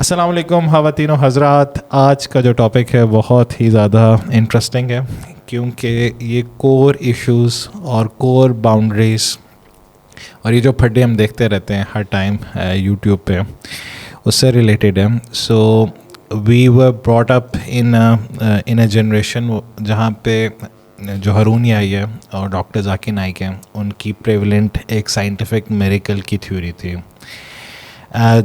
السلام علیکم خواتین و حضرات. آج کا جو ٹاپک ہے بہت ہی زیادہ انٹرسٹنگ ہے کیونکہ یہ کور ایشوز اور کور باؤنڈریز اور یہ جو پھڈے ہم دیکھتے رہتے ہیں ہر ٹائم یوٹیوب پہ اس سے ریلیٹڈ ہے. سو وی were brought up in a generation جہاں پہ جو ہرونی آئی ہے اور ڈاکٹر ذاکر نائک ہیں ان کی پریولنٹ ایک سائنٹیفک میریکل کی تھیوری تھی.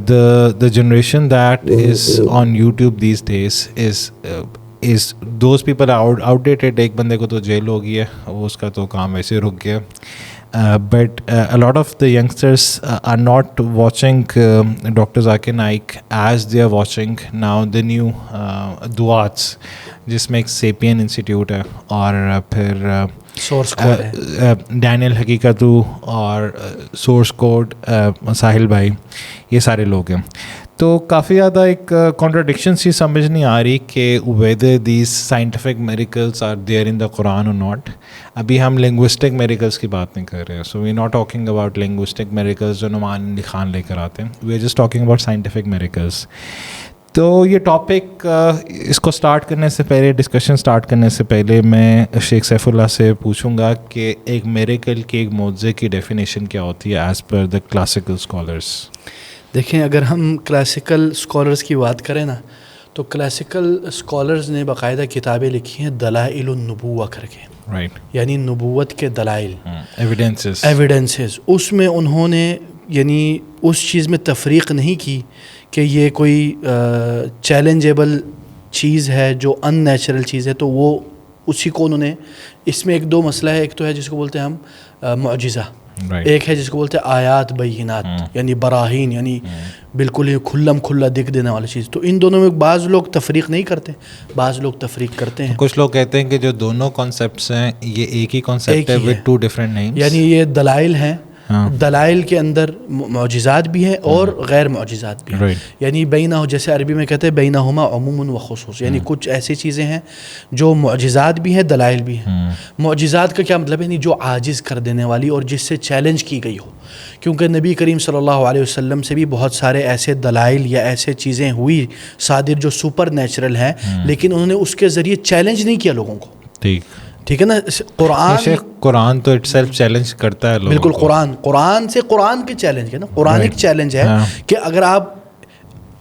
The generation that is on YouTube these days is those people are outdated. ایک بندے کو تو جیل ہو گئی ہے, وہ اس کا تو کام ویسے رک گیا. But a lot of the youngsters are not watching Dr. Zakir Naik as they are watching now the new duats, جس میں ایک سیپین انسٹیٹیوٹ ہے اور پھر سورس کوڈ ہے ڈینیل حقیقتو اور سورس کوڈ ساحل بھائی, یہ سارے لوگ ہیں. تو کافی زیادہ ایک کانٹراڈکشن سی سمجھ نہیں آ رہی کہ whether these scientific miracles are there in the Quran اور ناٹ. ابھی ہم لنگوسٹک میریکلس کی بات نہیں کر رہے ہیں. So we not talking about linguistic miracles جو نعمان علی خان لے کر آتے ہیں. We are just talking about scientific miracles. تو یہ ٹاپک اس کو سٹارٹ کرنے سے پہلے, ڈسکشن سٹارٹ کرنے سے پہلے میں شیخ سیف اللہ سے پوچھوں گا کہ ایک میریکل کی, ایک معجزے کی ڈیفینیشن کیا ہوتی ہے as per the classical scholars. دیکھیں, اگر ہم کلاسیکل اسکالرس کی بات کریں نا تو کلاسیکل اسکالرز نے باقاعدہ کتابیں لکھی ہیں دلائل النبوہ کر کے, رائٹ, یعنی نبوت کے دلائل, ایویڈنسز. اس میں انہوں نے یعنی اس چیز میں تفریق نہیں کی کہ یہ کوئی چیلنجیبل چیز ہے جو ان نیچرل چیز ہے, تو وہ اسی کو انہوں نے, اس میں ایک دو مسئلہ ہے. ایک تو ہے جس کو بولتے ہیں ہم معجزہ, ایک ہے جس کو بولتے ہیں آیات بینات, یعنی براہین, یعنی بالکل ہی کھلم کھلا دکھ دینے والی چیز. تو ان دونوں میں بعض لوگ تفریق نہیں کرتے, بعض لوگ تفریق کرتے ہیں. کچھ لوگ کہتے ہیں کہ جو دونوں کانسیپٹس ہیں یہ ایک ہی کانسیپٹ ہے ود ٹو ڈفرینٹ نیمز, یعنی یہ دلائل ہیں. دلائل کے اندر معجزات بھی ہیں اور غیر معجزات بھی ہیں. یعنی بینہ, جیسے عربی میں کہتے ہیں بینہما عموم و خصوص, یعنی کچھ ایسی چیزیں ہیں جو معجزات بھی ہیں, دلائل بھی ہیں. معجزات کا کیا مطلب ہے؟ یعنی جو عاجز کر دینے والی اور جس سے چیلنج کی گئی ہو. کیونکہ نبی کریم صلی اللہ علیہ وسلم سے بھی بہت سارے ایسے دلائل یا ایسے چیزیں ہوئی صادر جو سپر نیچرل ہیں, لیکن انہوں نے اس کے ذریعے چیلنج نہیں کیا لوگوں کو. ٹھیک ہے نا. قرآن تو اٹ سیلف چیلنج کرتا ہے. بالکل, قرآن سے قرآن کے چیلنج ہے نا. قرآن ایک چیلنج ہے کہ اگر آپ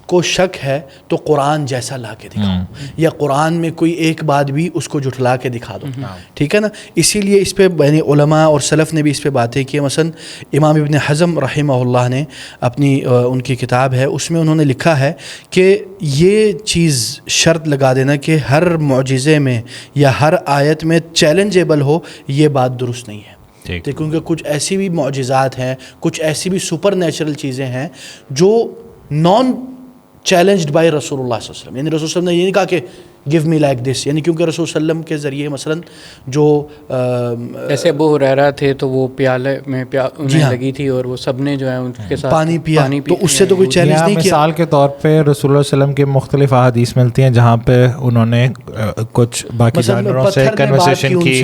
کو شک ہے تو قرآن جیسا لا کے دکھاؤ, یا قرآن میں کوئی ایک بات بھی اس کو جھٹلا کے دکھا دو. ٹھیک ہے نا. اسی لیے اس پہ یعنی علماء اور سلف نے بھی اس پہ باتیں کی. مثلا امام ابن حزم رحمہ اللہ نے اپنی ان کی کتاب ہے, اس میں انہوں نے لکھا ہے کہ یہ چیز شرط لگا دینا کہ ہر معجزے میں یا ہر آیت میں چیلنجیبل ہو, یہ بات درست نہیں ہے. کیونکہ کچھ ایسی بھی معجزات ہیں, کچھ ایسی بھی سپر نیچرل چیزیں ہیں جو نان چیلنجڈ بائی رسول اللہ صلی اللہ علیہ وسلم. یعنی رسول صلی اللہ علیہ وسلم نے یہ نہیں کہا کہ گیو می لائک دس, یعنی کیونکہ رسول صلی اللہ علیہ وسلم کے ذریعے مثلا جو ایسے ابو ہریرہ تھے تو وہ پیالے میں انہیں لگی تھی اور وہ سب نے جو ہے ان کے ساتھ پانی پیا, تو اس سے تو کوئی چیلنج نہیں کیا. مثال کے طور پہ رسول اللہ صلی اللہ علیہ وسلم کے مختلف احادیث ملتی ہیں جہاں پہ انہوں نے کچھ باقی جانوروں سے کنورسیشن کی,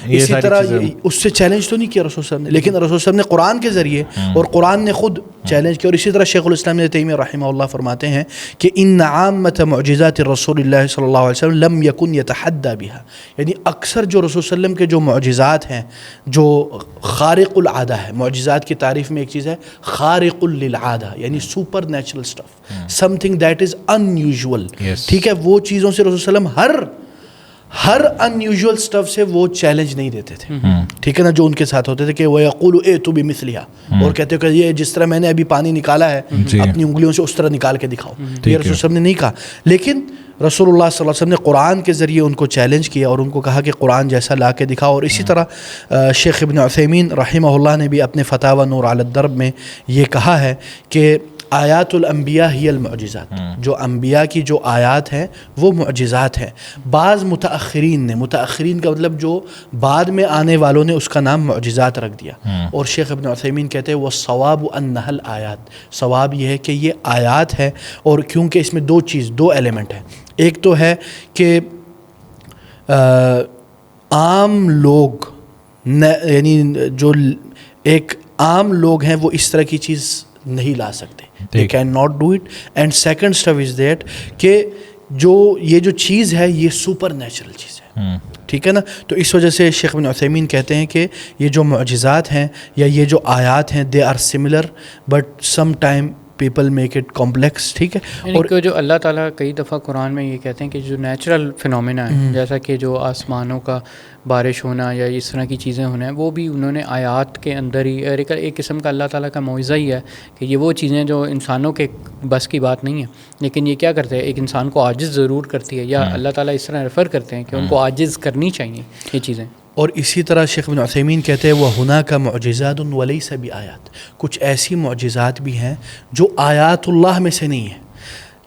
اسی طرح اس سے چیلنج تو نہیں کیا رسول صلی اللہ علیہ وسلم نے, لیکن رسول صلی اللہ علیہ وسلم نے قرآن کے ذریعے اور قرآن نے خود چیلنج کیا. اور اسی طرح شیخ الاسلام ابن تیمیہ رحمہ اللہ فرماتے ہیں کہ ان عامۃ معجزات رسول اللہ صلی اللہ علیہ وسلم لم یکن یتحدی بها, یعنی اکثر جو رسول صلی اللہ علیہ وسلم کے جو معجزات ہیں جو خارق العادہ ہے. معجزات کی تعریف میں ایک چیز ہے خارق للعادہ, یعنی super natural stuff, some thing that is in usual. ٹھیک ہے, وہ چیزوں سے رسول صلی اللہ علیہ وسلم ہر ان یوزول اسٹف سے وہ چیلنج نہیں دیتے تھے. ٹھیک ہے نا, جو ان کے ساتھ ہوتے تھے کہ وَيَقُولُ ائْتُوا بِمِثْلِهَا, اور کہتے ہو کہ یہ جس طرح میں نے ابھی پانی نکالا ہے اپنی انگلیوں سے اس طرح نکال کے دکھاؤ. یہ رسول صلی اللہ علیہ وسلم نے نہیں کہا, لیکن رسول اللہ صلی اللہ علیہ وسلم نے قرآن کے ذریعے ان کو چیلنج کیا اور ان کو کہا کہ قرآن جیسا لا کے دکھاؤ. اور اسی طرح شیخ ابن عثیمین رحمہ اللہ نے بھی اپنے فتاوی نور علی الدرب میں یہ کہا ہے کہ آیات الانبیاء ہی المعجزات, جو انبیاء کی جو آیات ہیں وہ معجزات ہیں. بعض متأخرین نے, متأخرین کا مطلب جو بعد میں آنے والوں نے اس کا نام معجزات رکھ دیا. اور شیخ ابن عثیمین کہتے ہیں والصواب انها الآیات, ثواب یہ ہے کہ یہ آیات ہے. اور کیونکہ اس میں دو ایلیمنٹ ہیں. ایک تو ہے کہ عام لوگ, یعنی جو ایک عام لوگ ہیں وہ اس طرح کی چیز نہیں لا سکتے, they cannot do it. And second stuff is that کہ جو یہ جو چیز ہے یہ سپر نیچرل چیز ہے, ٹھیک ہے نا. تو اس وجہ سے شیخ ابن عثیمین کہتے ہیں کہ یہ جو معجزات ہیں یا یہ جو آیات ہیں they are similar but sometime people make it complex, ٹھیک ہے. اور جو اللہ تعالیٰ کئی دفعہ قرآن میں یہ کہتے ہیں کہ جو نیچرل فنومینا ہے, جیسا کہ جو آسمانوں کا بارش ہونا یا اس طرح کی چیزیں ہونا ہے, وہ بھی انہوں نے آیات کے اندر ہی ایک قسم کا اللہ تعالیٰ کا معجزہ ہی ہے کہ یہ وہ چیزیں جو انسانوں کے بس کی بات نہیں ہے, لیکن یہ کیا کرتے ہیں, ایک انسان کو عاجز ضرور کرتی ہے, یا اللہ تعالیٰ اس طرح ریفر کرتے ہیں کہ ان کو عاجز کرنی چاہیے یہ چیزیں. اور اسی طرح شیخ ابن عثیمین کہتے ہیں وَهُنَاكَ مُعْجِزَاتٌ وَلَيْسَ بِآیات, کچھ ایسی معجزات بھی ہیں جو آیات اللہ میں سے نہیں ہیں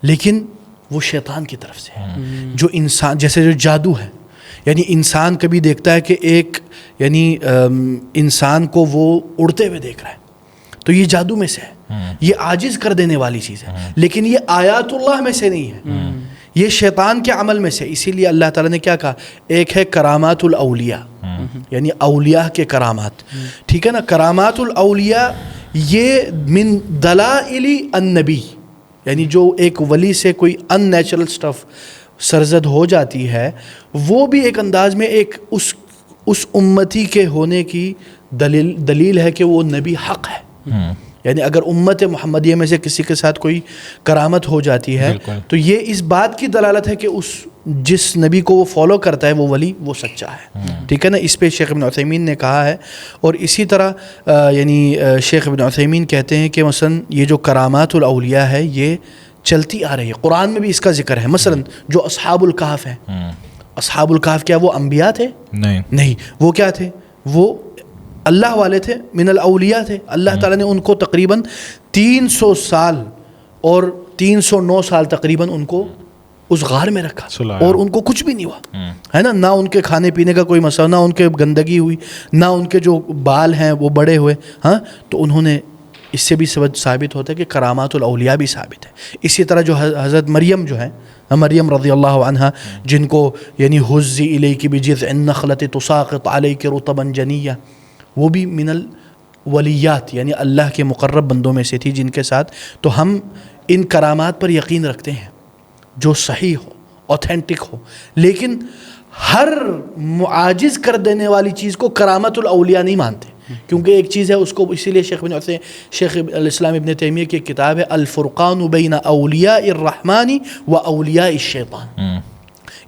لیکن وہ شیطان کی طرف سے ہیں. جو انسان جیسے جو جادو ہے, یعنی انسان کبھی دیکھتا ہے کہ ایک یعنی انسان کو وہ اڑتے ہوئے دیکھ رہا ہے تو یہ جادو میں سے ہے, یہ عاجز کر دینے والی چیز ہے, لیکن یہ آیات اللہ میں سے نہیں ہے, یہ شیطان کے عمل میں سے. اسی لیے اللہ تعالیٰ نے کیا کہا, ایک ہے کرامات الاولیاء, یعنی اولیاء کے کرامات, ٹھیک ہے نا. کرامات الاولیاء یہ من دلائل النبی, یعنی جو ایک ولی سے کوئی ان نیچرل سٹف سرزد ہو جاتی ہے وہ بھی ایک انداز میں ایک اس امتی کے ہونے کی دلیل ہے کہ وہ نبی حق ہے. یعنی اگر امت محمدیہ میں سے کسی کے ساتھ کوئی کرامت ہو جاتی ہے تو یہ اس بات کی دلالت ہے کہ جس نبی کو وہ فالو کرتا ہے وہ ولی وہ سچا ہے, ٹھیک ہے نا. اس پہ شیخ ابن عثیمین نے کہا ہے. اور اسی طرح یعنی شیخ ابن عثیمین کہتے ہیں کہ مثلا یہ جو کرامات الاولیاء ہے یہ چلتی آ رہی ہے, قرآن میں بھی اس کا ذکر ہے. مثلا جو اصحاب الکہف ہیں, اصحاب الکہف کیا وہ انبیاء تھے؟ نہیں, وہ کیا تھے, وہ اللہ والے تھے, من الاولیاء تھے. اللہ تعالیٰ نے ان کو تقریباً 300 سال اور 309 سال تقریباً ان کو اس غار میں رکھا اور ان کو کچھ بھی نہیں ہوا, ہے نا. نہ ان کے کھانے پینے کا کوئی مسئلہ, نہ ان کے گندگی ہوئی, نہ ان کے جو بال ہیں وہ بڑے ہوئے. ہاں, تو انہوں نے اس سے بھی ثابت ہوتا ہے کہ کرامات الاولیاء بھی ثابت ہے. اسی طرح جو حضرت مریم جو ہیں, مریم رضی اللہ عنہا, جن کو یعنی حزی الیک بجذع النخلۃ تساقط علیک رطبا جنیہ, وہ بھی من الولیات یعنی اللہ کے مقرب بندوں میں سے تھی جن کے ساتھ. تو ہم ان کرامات پر یقین رکھتے ہیں جو صحیح ہو, اوتھینٹک ہو, لیکن ہر معاجز کر دینے والی چیز کو کرامت الاولیاء نہیں مانتے, کیونکہ ایک چیز ہے اس کو. اسی لیے شیخ الاسلام ابن تیمیہ کی کتاب ہے الفرقان بین اولیاء الرحمن و اولیاء الشیطان,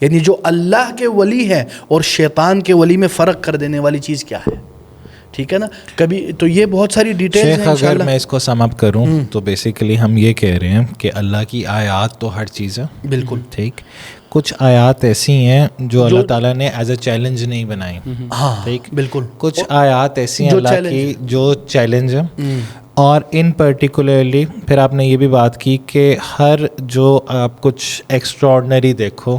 یعنی جو اللہ کے ولی ہیں اور شیطان کے ولی میں فرق کر دینے والی چیز کیا ہے, ٹھیک ہے نا. کبھی تو یہ بہت ساری ڈیٹیلز ہیں. اگر میں اس کو سم اپ کروں تو بیسیکلی ہم یہ کہہ رہے ہیں کہ اللہ کی آیات تو ہر چیز ہے, بالکل ٹھیک. کچھ آیات ایسی ہیں جو اللہ تعالیٰ نے ایز اے چیلنج نہیں بنائی, ہاں ٹھیک, بالکل. کچھ آیات ایسی ہیں اللہ کی جو چیلنج ہے. اور ان پرٹیکولرلی پھر آپ نے یہ بھی بات کی کہ ہر جو آپ کچھ ایکسٹراڈنری دیکھو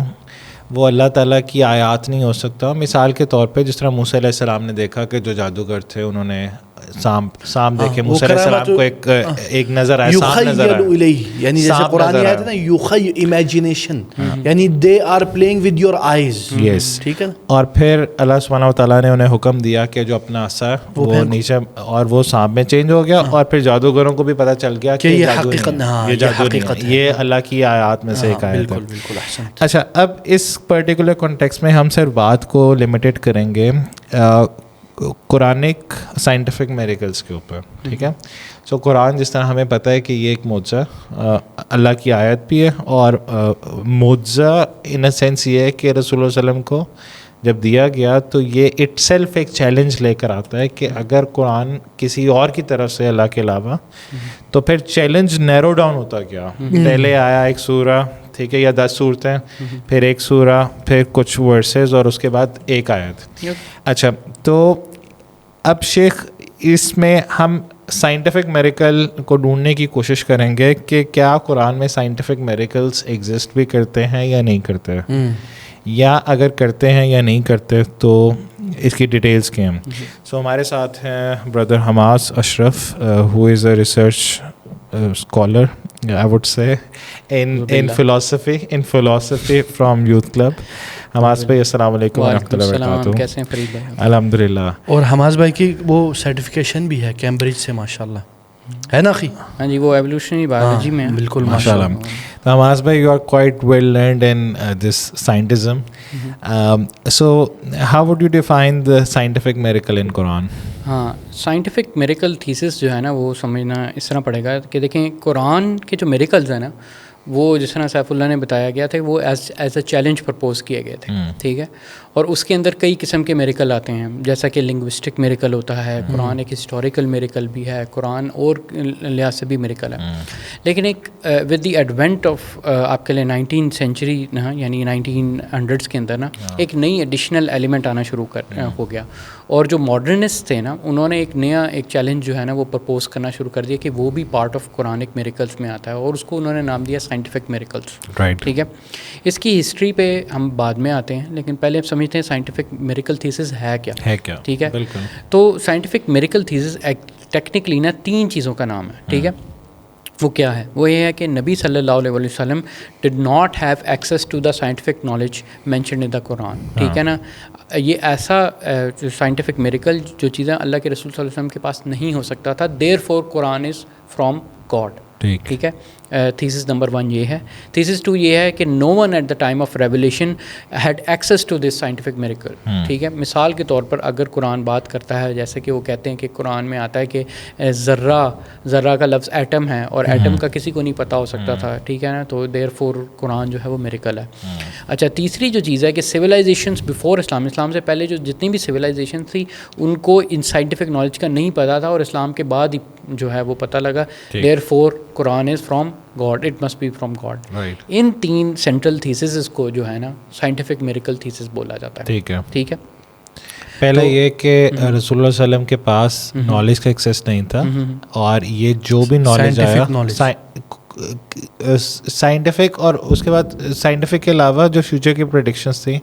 وہ اللہ تعالیٰ کی آیات نہیں ہو سکتا. مثال کے طور پہ جس طرح موسیٰ علیہ السلام نے دیکھا کہ جو جادوگر تھے انہوں نے سانپ دیکھے, موسیٰ علیہ السلام کو ایک نظر آیا, سانپ نظر آیا, یعنی جیسے قرآن میں آیا تھا نا یخیل امیجنیشن, یعنی they are playing with your eyes, yes, ٹھیک ہے. اور پھر اللہ سبحانہ و تعالیٰ نے انہیں حکم دیا کہ جو اپنا عصا وہ نیچے, اور وہ سانپ میں چینج ہو گیا, اور پھر جادوگروں کو بھی پتہ چل گیا کہ یہ حقیقت, یہ اللہ کی آیات میں سے ایک آیت ہے. اچھا, اب اس پرٹیکولر کانٹیکسٹ میں ہم صرف بات کو لمیٹڈ کریں گے قرآنک سائنٹیفک میریکلس کے اوپر, ٹھیک ہے. سو قرآن جس طرح ہمیں پتہ ہے کہ یہ ایک معجزہ اللہ کی آیت بھی ہے, اور معجزہ ان اے سینس یہ ہے کہ رسول اللہ علیہ وسلم کو جب دیا گیا تو یہ اٹ سیلف ایک چیلنج لے کر آتا ہے کہ اگر قرآن کسی اور کی طرف سے اللہ کے علاوہ, تو پھر چیلنج نیرو ڈاؤن ہوتا گیا. پہلے آیا ایک سورہ, ٹھیک ہے, یا 10 صورتیں, پھر ایک سورہ, پھر کچھ ورسز, اور اس کے بعد ایک آیت. اچھا, تو اب شیخ اس میں ہم سائنٹیفک میریکل کو ڈھونڈنے کی کوشش کریں گے کہ کیا قرآن میں سائنٹیفک میریکلس ایگزسٹ بھی کرتے ہیں یا نہیں کرتے, یا اگر کرتے ہیں یا نہیں کرتے تو اس کی ڈیٹیلز کیا ہیں. سو ہمارے ساتھ ہیں brother Hamas Ashraf, who is a research scholar I would say in philosophy from Youth Club. Hamas بھائی السلام علیکم ورحمۃ اللہ وبرکاتہ. کیسے ہیں فرید بھائی؟ الحمد للہ. اور حماس بھائی کی وہ سرٹیفکیشن بھی ہے کیمبرج سے, ماشاء اللہ. ہے نا اخی؟ ہاں جی وہ ایولیوشنری بایولوجی میں بالکل ماشاء اللہ. تو Hamas bhai, you are quite well learned in this scientism. So how would you define the scientific miracle in Quran? ہاں سائنٹیفک میریکل تھیسس جو ہے نا وہ سمجھنا اس طرح پڑے گا کہ دیکھیں قرآن کے جو میریکلز ہیں نا وہ جس طرح سیف اللہ نے بتایا گیا تھا وہ ایز اے چیلنج پرپوز کیے گئے تھے, ٹھیک ہے. اور اس کے اندر کئی قسم کے میریکل آتے ہیں, جیسا کہ لنگوسٹک میریکل ہوتا ہے, قرآن ایک ہسٹوریکل میریکل بھی ہے, قرآن اور لحاظ سے بھی میریکل ہے. لیکن ایک ود دی ایڈوینٹ آف آپ کے لیے 19th سینچری نا یعنی 1900s کے اندر نا ایک نئی ایڈیشنل ایلیمنٹ آنا شروع ہو گیا, اور جو ماڈرنسٹ تھے نا انہوں نے ایک نیا ایک چیلنج جو ہے نا وہ پرپوز کرنا شروع کر دیا کہ وہ بھی پارٹ آف قرآنک میریکلس میں آتا ہے, اور اس کو انہوں نے نام دیا سائنٹیفک میریکلس, ٹھیک ہے. اس کی ہسٹری پہ ہم بعد میں آتے ہیں, لیکن پہلے ہم سمجھتے ہیں سائنٹیفک میریکل تھیسس ہے کیا, ٹھیک ہے. تو سائنٹیفک میریکل تھیسس ٹیکنیکلی نا 3 چیزوں کا نام ہے, ٹھیک ہے. وہ کیا ہے؟ وہ یہ ہے کہ نبی صلی اللہ علیہ وسلم did not have access to the scientific knowledge mentioned in the Quran, ٹھیک ہے نا. یہ ایسا سائنٹیفک میریکل جو چیزیں اللہ کے رسول صلی اللہ علیہ وسلم کے پاس نہیں ہو سکتا تھا, therefore Quran is from God, ٹھیک ہے. تھیسس نمبر 1 یہ ہے. تھیسس 2 یہ ہے کہ no one at the time of revelation had access to this scientific miracle, ٹھیک ہے. مثال کے طور پر اگر قرآن بات کرتا ہے جیسے کہ وہ کہتے ہیں کہ قرآن میں آتا ہے کہ ذرہ کا لفظ ایٹم ہے, اور ایٹم کا کسی کو نہیں پتہ ہو سکتا تھا, ٹھیک ہے نا. تو دیر فور قرآن جو ہے وہ میریکل ہے. اچھا تیسری جو چیز ہے کہ سویلائزیشنس بفور اسلام سے پہلے جو جتنی بھی سویلائزیشن تھی ان کو ان سائنٹیفک نالج کا نہیں پتہ تھا, اور اسلام کے بعد ہی جو ہے وہ پتہ لگا. Therefore Quran is from God, it must be from God. In 3 central theses کو جو ہے نا سائنٹیفک میریکل تھیسز بولا جاتا ہے, ٹھیک ہے. پہلا یہ کہ رسول اللہ صلی اللہ علیہ وسلم کے پاس نالج کا ایکسیس نہیں تھا, اور یہ جو بھی نالج آیا سائنٹیفک, اور اس کے بعد سائنٹیفک کے علاوہ جو فیوچر کی پریڈکشنس تھیں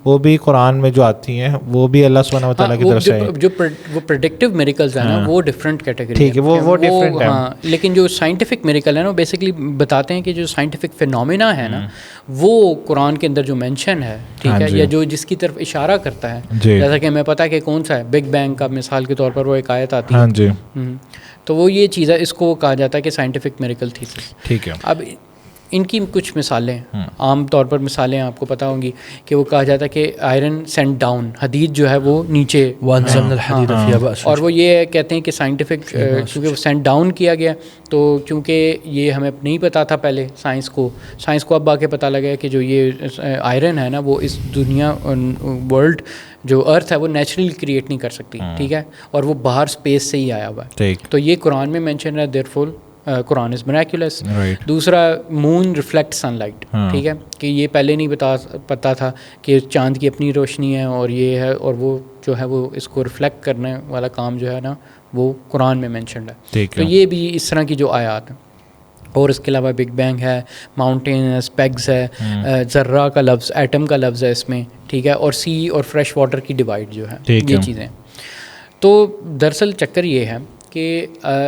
وہ بھی قرآن میں جو آتی ہیں وہ بھی اللہ سبحانہ و تعالیٰ کی طرف سے جو وہ پریڈکٹیو میریکلز ہیں نا وہ ڈفرینٹ کیٹیگری, ٹھیک ہے, وہ ڈفرینٹ ہے. لیکن جو سائنٹیفک میریکل ہے نا وہ بیسکلی بتاتے ہیں کہ جو سائنٹیفک فینومینا ہے نا وہ قرآن کے اندر جو مینشن ہے, ٹھیک ہے, یا جو جس کی طرف اشارہ کرتا ہے, جیسا کہ ہمیں پتہ ہے کہ کون سا ہے بگ بینگ کا مثال کے طور پر وہ ایک آیت آتی ہے, تو وہ یہ چیز ہے, اس کو کہا جاتا ہے کہ سائنٹیفک میریکل تھیسس, ٹھیک ہے. اب ان کی کچھ مثالیں, عام طور پر مثالیں آپ کو پتہ ہوں گی کہ وہ کہا جاتا ہے کہ آئرن سینڈ ڈاؤن, حدید جو ہے وہ نیچے, اور وہ یہ کہتے ہیں کہ سائنٹیفک کیونکہ وہ سینڈ ڈاؤن کیا گیا, تو کیونکہ یہ ہمیں نہیں پتہ تھا پہلے سائنس کو اب آ کے پتہ لگا کہ جو یہ آئرن ہے نا وہ اس دنیا ورلڈ جو ارتھ ہے وہ نیچرلی کریٹ نہیں کر سکتی, ٹھیک ہے, اور وہ باہر اسپیس سے ہی آیا ہوا ہے. تو یہ قرآن میں مینشن ہے, دیر فور قرآن از میریکولس. دوسرا مون ریفلیکٹ سن لائٹ, ٹھیک ہے, کہ یہ پہلے نہیں پتا تھا کہ چاند کی اپنی روشنی ہے اور یہ ہے, اور وہ جو ہے وہ اس کو ریفلیکٹ کرنے والا کام جو ہے نا وہ قرآن میں مینشنڈ ہے. تو یہ بھی اس طرح کی جو آیات ہیں. اور اس کے علاوہ بگ بینگ ہے, ماؤنٹینس, پیگز ہے, ذرہ کا لفظ, ایٹم کا لفظ ہے اس میں, ٹھیک ہے, اور سی اور فریش واٹر کی ڈیوائڈ جو ہے, یہ چیزیں. تو دراصل چکر یہ ہے کہ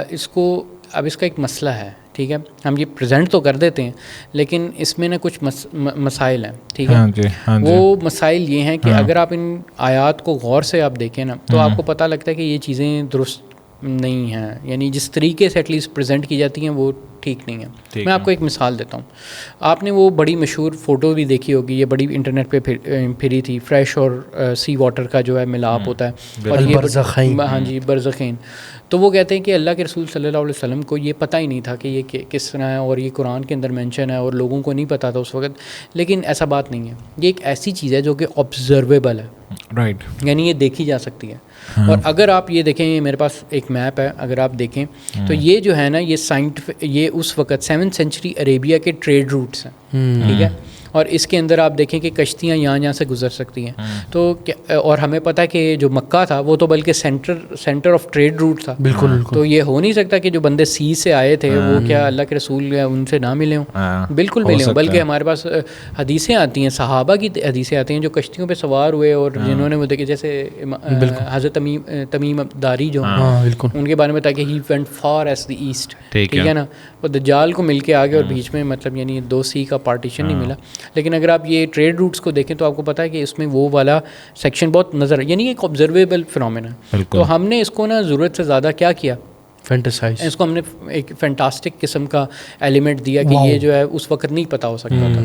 اس کو اب اس کا ایک مسئلہ ہے, ٹھیک ہے, ہم یہ پریزنٹ تو کر دیتے ہیں لیکن اس میں نا کچھ مسائل ہیں, ٹھیک ہے. وہ مسائل یہ ہیں کہ اگر آپ ان آیات کو غور سے آپ دیکھیں نا تو آپ کو پتہ لگتا ہے کہ یہ چیزیں درست نہیں ہیں, یعنی جس طریقے سے ایٹ لیسٹ پریزنٹ کی جاتی ہیں وہ ٹھیک نہیں ہے. میں آپ کو ایک مثال دیتا ہوں. آپ نے وہ بڑی مشہور فوٹو بھی دیکھی ہوگی, یہ بڑی انٹرنیٹ پہ پھری تھی, فریش اور سی واٹر کا جو ہے ملاپ ہوتا ہے, اور یہ ہاں جی برزخین. تو وہ کہتے ہیں کہ اللہ کے رسول صلی اللہ علیہ وسلم کو یہ پتہ ہی نہیں تھا کہ یہ کس طرح ہے, اور یہ قرآن کے اندر مینشن ہے, اور لوگوں کو نہیں پتہ تھا اس وقت. لیکن ایسا بات نہیں ہے, یہ ایک ایسی چیز ہے جو کہ آبزرویبل ہے, رائٹ, یعنی یہ دیکھی جا سکتی ہے. اور اگر آپ یہ دیکھیں, یہ میرے پاس ایک میپ ہے, اگر آپ دیکھیں تو یہ جو ہے نا یہ اس وقت 7th سینچری عربیہ کے ٹریڈ روٹس ہیں, ٹھیک ہے, اور اس کے اندر آپ دیکھیں کہ کشتیاں یہاں سے گزر سکتی ہیں. تو اور ہمیں پتہ ہے کہ جو مکہ تھا وہ تو بلکہ سینٹر آف ٹریڈ روٹ تھا. بالکل. تو یہ ہو نہیں سکتا کہ جو بندے سی سے آئے تھے وہ کیا اللہ کے رسول ان سے نہ ملے ہوں, بالکل ملے ہوں. بلکہ ہمارے پاس حدیثیں آتی ہیں, صحابہ کی حدیثیں آتی ہیں جو کشتیوں پہ سوار ہوئے, اور جنہوں نے وہ دیکھے, جیسے حضرت تمیم داری جو ان کے بارے میں تھا کہ he went far as the east, ٹھیک ہے نا, وہ دجال کو مل کے آگے, اور بیچ میں مطلب یعنی 2 سی کا پارٹیشن نہیں ملا. لیکن اگر آپ یہ ٹریڈ روٹس کو دیکھیں تو آپ کو پتہ ہے کہ اس میں وہ والا سیکشن بہت نظر, یعنی ایک آبزرویبل فنومینا ہے. تو ہم نے اس کو نا ضرورت سے زیادہ کیا فینٹاسائز، اس کو ہم نے ایک فینٹاسٹک قسم کا ایلیمنٹ دیا کہ یہ جو ہے اس وقت نہیں پتہ ہو سکتا تھا،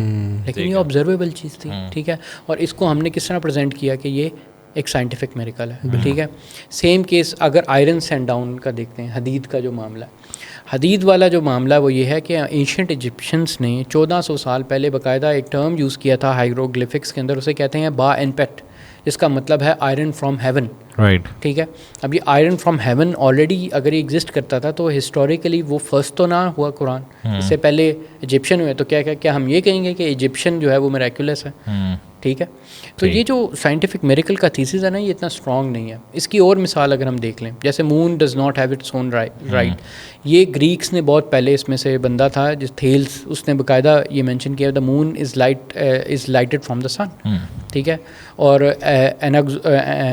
لیکن یہ آبزرویبل چیز تھی. ٹھیک ہے، اور اس کو ہم نے کس طرح پریزنٹ کیا کہ یہ ایک سائنٹیفک میریکل ہے. ٹھیک ہے، سیم کیس اگر آئرن سینڈ ڈاؤن کا دیکھتے ہیں، حدید کا جو معاملہ ہے، حدید والا جو معاملہ وہ یہ ہے کہ اینشینٹ ایجپشنس نے 1400 سال پہلے باقاعدہ ایک ٹرم یوز کیا تھا ہائیروگلفکس کے اندر، اسے کہتے ہیں با این پیٹ، جس کا مطلب ہے آئرن فرام ہیون. رائٹ. ٹھیک ہے، اب یہ آئرن فرام ہیون آلریڈی اگر یہ ایگزسٹ کرتا تھا تو ہسٹوریکلی وہ فرسٹ تو نہ ہوا قرآن، اس سے پہلے ایجپشین ہوئے، تو کیا ہم یہ کہیں گے کہ ایجپشین جو ہے وہ میریکولس ہے؟ ٹھیک ہے، تو یہ جو سائنٹیفک میریکل کا تھیسز ہے نا، یہ اتنا اسٹرانگ نہیں ہے. اس کی اور مثال اگر ہم دیکھ لیں، جیسے moon does not have its own light, یہ گریکس نے بہت پہلے اس میں سے بندہ تھا جس تھیلس، اس نے باقاعدہ یہ مینشن کیا دا مون از لائٹڈ فرام دا سن. ٹھیک ہے، اور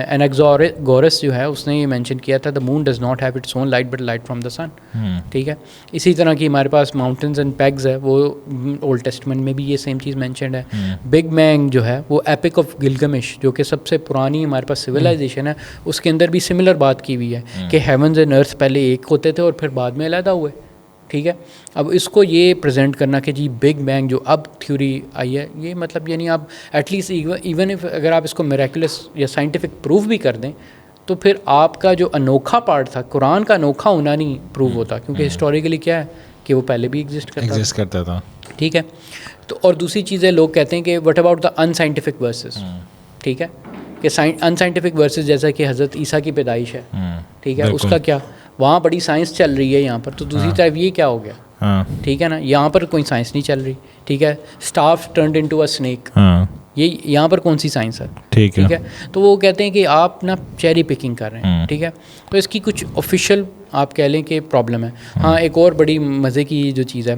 انیکزاگورس جو ہے اس نے یہ مینشن کیا تھا the moon does not have its own light but light from the sun. ٹھیک ہے، اسی طرح کی ہمارے پاس ماؤنٹنز اینڈ پیگز ہے، وہ اولڈ ٹیسٹمنٹ میں بھی یہ سیم چیز مینشنڈ ہے. بگ بینگ جو ہے وہ ایپک آف گلگمش، جو کہ سب سے پرانی ہمارے پاس سویلائزیشن ہے، اس کے اندر بھی سملر بات کی ہوئی ہے کہ ہیونز اینڈ ارتھ پہلے ایک ہوتے تھے اور پھر بعد میں علیحدہ ہوئے. ٹھیک ہے، اب اس کو یہ پریزنٹ کرنا کہ جی بگ بینگ جو اب تھیوری آئی ہے، یہ مطلب یعنی آپ ایٹ لیسٹ ایون اف اگر آپ اس کو میریکولس یا سائنٹیفک پروف بھی کر دیں تو پھر آپ کا جو انوکھا پارٹ تھا، قرآن کا انوکھا ہونا نہیں پروو ہوتا، کیونکہ ہسٹوریکلی کیا ہے کہ وہ پہلے بھی ایگزسٹ کرتا تھا. ٹھیک ہے، تو اور دوسری چیز ہے، لوگ کہتے ہیں کہ what about the unscientific verses. ٹھیک ہے، کہ ان سائنٹیفک ورسز جیسا کہ حضرت عیسیٰ کی پیدائش ہے. ٹھیک ہے، اس کا کیا، وہاں بڑی سائنس چل رہی ہے یہاں پر، تو دوسری طرف یہ کیا ہو گیا؟ ٹھیک ہے نا، یہاں پر کوئی سائنس نہیں چل رہی. ٹھیک ہے، staff turned into a snake, یہ یہاں پر کون سی سائنس ہے؟ ٹھیک ہے، تو وہ کہتے ہیں کہ آپ نا چیری پکنگ کر رہے ہیں. ٹھیک ہے، تو اس کی کچھ آفیشیل آپ کہہ لیں کہ پرابلم ہے. ہاں، ایک اور بڑی مزے کی جو چیز ہے،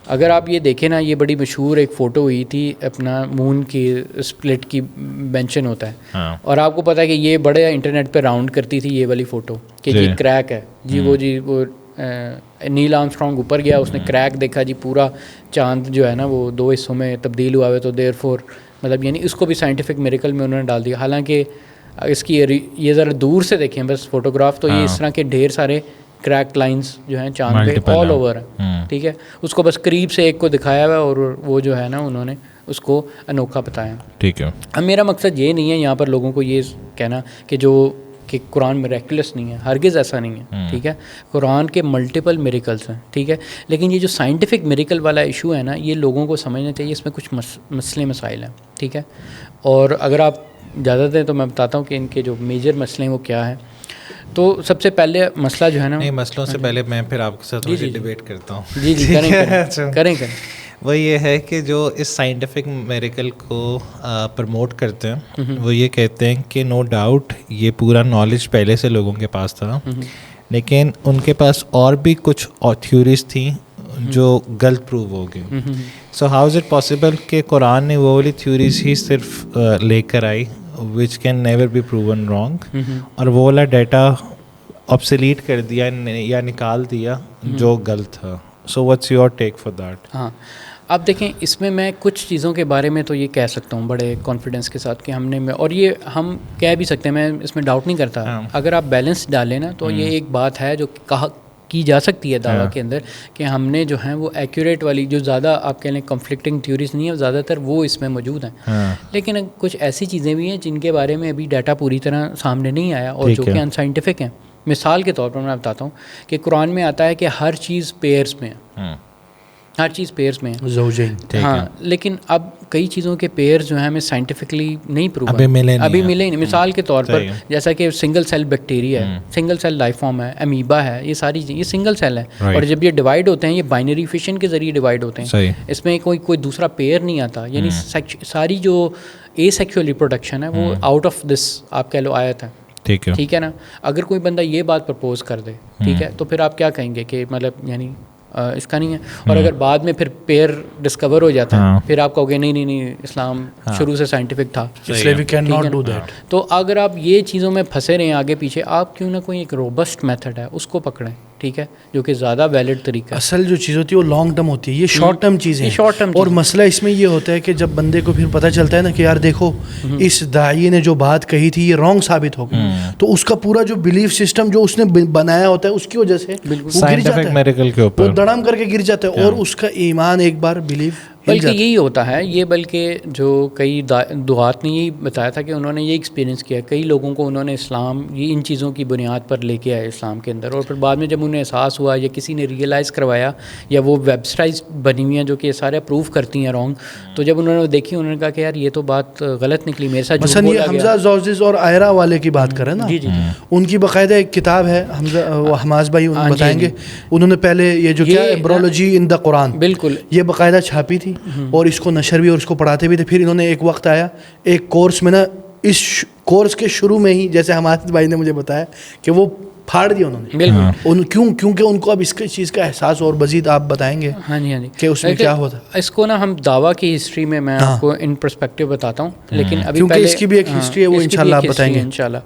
اگر آپ یہ دیکھیں نا، یہ بڑی مشہور ایک فوٹو ہوئی تھی اپنا مون کی اسپلٹ کی مینشن ہوتا ہے، اور آپ کو پتہ ہے کہ یہ بڑے انٹرنیٹ پہ راؤنڈ کرتی تھی یہ والی فوٹو کہ جی کریک ہے وہ نیل آرمسٹرانگ اوپر گیا، اس نے کریک دیکھا جی، پورا چاند جو ہے نا وہ 2 حصوں میں تبدیل ہوا ہے، تو دیر فور مطلب یعنی اس کو بھی سائنٹیفک میریکل میں انہوں نے ڈال دیا. حالانکہ اس کی یہ ذرا دور سے دیکھیں بس فوٹوگراف، تو یہ اس طرح کے ڈھیر سارے کریک لائنس جو ہیں چاند پہ آل اوور ہیں. ٹھیک ہے، اس کو بس قریب سے ایک کو دکھایا ہوا ہے اور وہ جو ہے نا انہوں نے اس کو انوکھا بتایا. ٹھیک ہے، اب میرا مقصد یہ نہیں ہے یہاں پر لوگوں کو یہ کہنا کہ قرآن میریکولس نہیں ہے، ہرگز ایسا نہیں ہے. ٹھیک ہے، قرآن کے ملٹیپل میریکلس ہیں. ٹھیک ہے، لیکن یہ جو سائنٹیفک میریکل والا ایشو ہے نا، یہ لوگوں کو سمجھنا چاہیے، اس میں کچھ مسئلے مسائل ہیں. ٹھیک ہے، اور اگر آپ اجازت دیں تو میں بتاتا ہوں کہ ان کے جو میجر مسئلے ہیں وہ کیا ہیں. تو سب سے پہلے مسئلہ جو ہے نا، نہیں مسئلوں سے پہلے میں پھر آپ کے ساتھ ڈیبیٹ کرتا ہوں. جی کریں. وہ یہ ہے کہ جو اس سائنٹیفک میریکل کو پروموٹ کرتے ہیں، وہ یہ کہتے ہیں کہ نو ڈاؤٹ یہ پورا نالج پہلے سے لوگوں کے پاس تھا، لیکن ان کے پاس اور بھی کچھ تھیوریز تھیں جو غلط پروو ہو گئی. So how is it possible کہ قرآن نے وہ والی تھیوریز ہی صرف لے کر آئی which can never be proven wrong, اور وہ والا ڈیٹا آبسلیٹ کر دیا یا نکال دیا جو غلط تھا. So what's your take for that? ہاں، اب دیکھیں اس میں کچھ چیزوں کے بارے میں تو یہ کہہ سکتا ہوں بڑے کانفیڈنس کے ساتھ کہ ہم نے اور یہ ہم کہہ بھی سکتے ہیں، میں اس میں ڈاؤٹ نہیں کرتا. اگر آپ بیلنس ڈالیں نا تو یہ ایک بات ہے جو کی جا سکتی ہے دعویٰ کے اندر کہ ہم نے جو ہیں وہ ایکوریٹ والی جو زیادہ آپ کہہ لیں کنفلکٹنگ تھیوریز نہیں ہیں، زیادہ تر وہ اس میں موجود ہیں. لیکن کچھ ایسی چیزیں بھی ہیں جن کے بارے میں ابھی ڈیٹا پوری طرح سامنے نہیں آیا اور جو کہ ان سائنٹیفک ہیں. مثال کے طور پر میں بتاتا ہوں کہ قرآن میں آتا ہے کہ ہر چیز پیئرس میں ہے، ہر چیز پیئرس میں ہے، زوجین. ہاں، لیکن اب کئی چیزوں کے پیئرز جو ہیں ہمیں سائنٹیفکلی نہیں پروو ابھی ملے ہی نہیں. مثال کے طور پر جیسا کہ سنگل سیل بیکٹیریا ہے، سنگل سیل لائف فارم ہے، امیبا ہے، یہ ساری چیزیں یہ سنگل سیل ہے، اور جب یہ ڈیوائڈ ہوتے ہیں یہ بائنری فشن کے ذریعے ڈیوائڈ ہوتے ہیں. اس میں کوئی دوسرا پیئر نہیں آتا، یعنی ساری جو اے سیکشول ریپروڈکشن ہے وہ آؤٹ آف دس آپ کہہ لو آیت ہے. ٹھیک ہے نا، اگر کوئی بندہ یہ بات پرپوز کر دے، ٹھیک ہے، تو پھر آپ کیا کہیں گے کہ مطلب یعنی اس کا نہیں ہے. اور اگر بعد میں پھر پیئر ڈسکور ہو جاتا ہے، پھر آپ کہو گے نہیں اسلام شروع سے سائنٹیفک تھا، اس لیے we can not do that. تو اگر آپ یہ چیزوں میں پھنسے رہے ہیں آگے پیچھے، آپ کیوں نہ کوئی ایک روبسٹ میتھڈ ہے اس کو پکڑیں. ٹھیک ہے, جو کہ زیادہ ویلڈ طریقہ ہے. اصل جو چیز ہوتی ہے وہ لانگ ٹرم ہوتی ہے, یہ شارٹ ٹرم چیزیں ہیں. شارٹ ٹرم اور مسئلہ اس میں یہ ہوتا ہے کہ جب بندے کو پھر پتہ چلتا ہے نا کہ یار دیکھو اس داعی نے جو بات کہی تھی یہ رانگ ثابت ہو گئی, تو اس کا پورا جو بلیف سسٹم جو اس نے بنایا ہوتا ہے اس کی وجہ سے وہ گر جاتا ہے, وہ دڑم کر کے گر جاتا ہے, اور اس کا ایمان ایک بار بلیف. بلکہ یہی ہوتا ہے یہ, بلکہ جو کئی دعات نے یہی بتایا تھا کہ انہوں نے یہ ایکسپیرینس کیا, کئی لوگوں کو انہوں نے اسلام یہ ان چیزوں کی بنیاد پر لے کے آئے اسلام کے اندر, اور پھر بعد میں جب انہیں احساس ہوا یا کسی نے ریئلائز کروایا یا وہ ویب سائٹس بنی ہوئی ہیں جو کہ سارے اپروو کرتی ہیں رانگ, تو جب انہوں نے دیکھی انہوں نے کہا کہ یار یہ تو بات غلط نکلی, میرے ساتھ مثلا یہ حمزہ زوزز اور آئرہ والے کی بات کریں نا, ان کی باقاعدہ ایک کتاب ہے, حماز بھائی بتائیں گے, انہوں نے پہلے یہ جو کیا ایمبرولوجی ان دا قرآن, بالکل یہ باقاعدہ چھاپی تھی اور اس کو نشر بھی اور اس کو پڑھاتے بھی تھے. پھر انہوں نے ایک وقت آیا ایک کورس میں نا, اس کورس کے شروع میں ہی جیسے حماد بھائی نے مجھے بتایا کہ وہ پھاڑ دیا انہوں نے, کیونکہ ان کو اب اس چیز کا احساس, اور مزید آپ بتائیں گے ہاں جی کہ اس میں کیا ہوتا ہے. اس کو نا ہم دعویٰ کی ہسٹری میں آپ کو ان پرسپیکٹو بتاتا ہوں, لیکن ابھی کیونکہ اس کی بھی ایک ہسٹری ہے, وہ انشاءاللہ آپ بتائیں گے انشاءاللہ.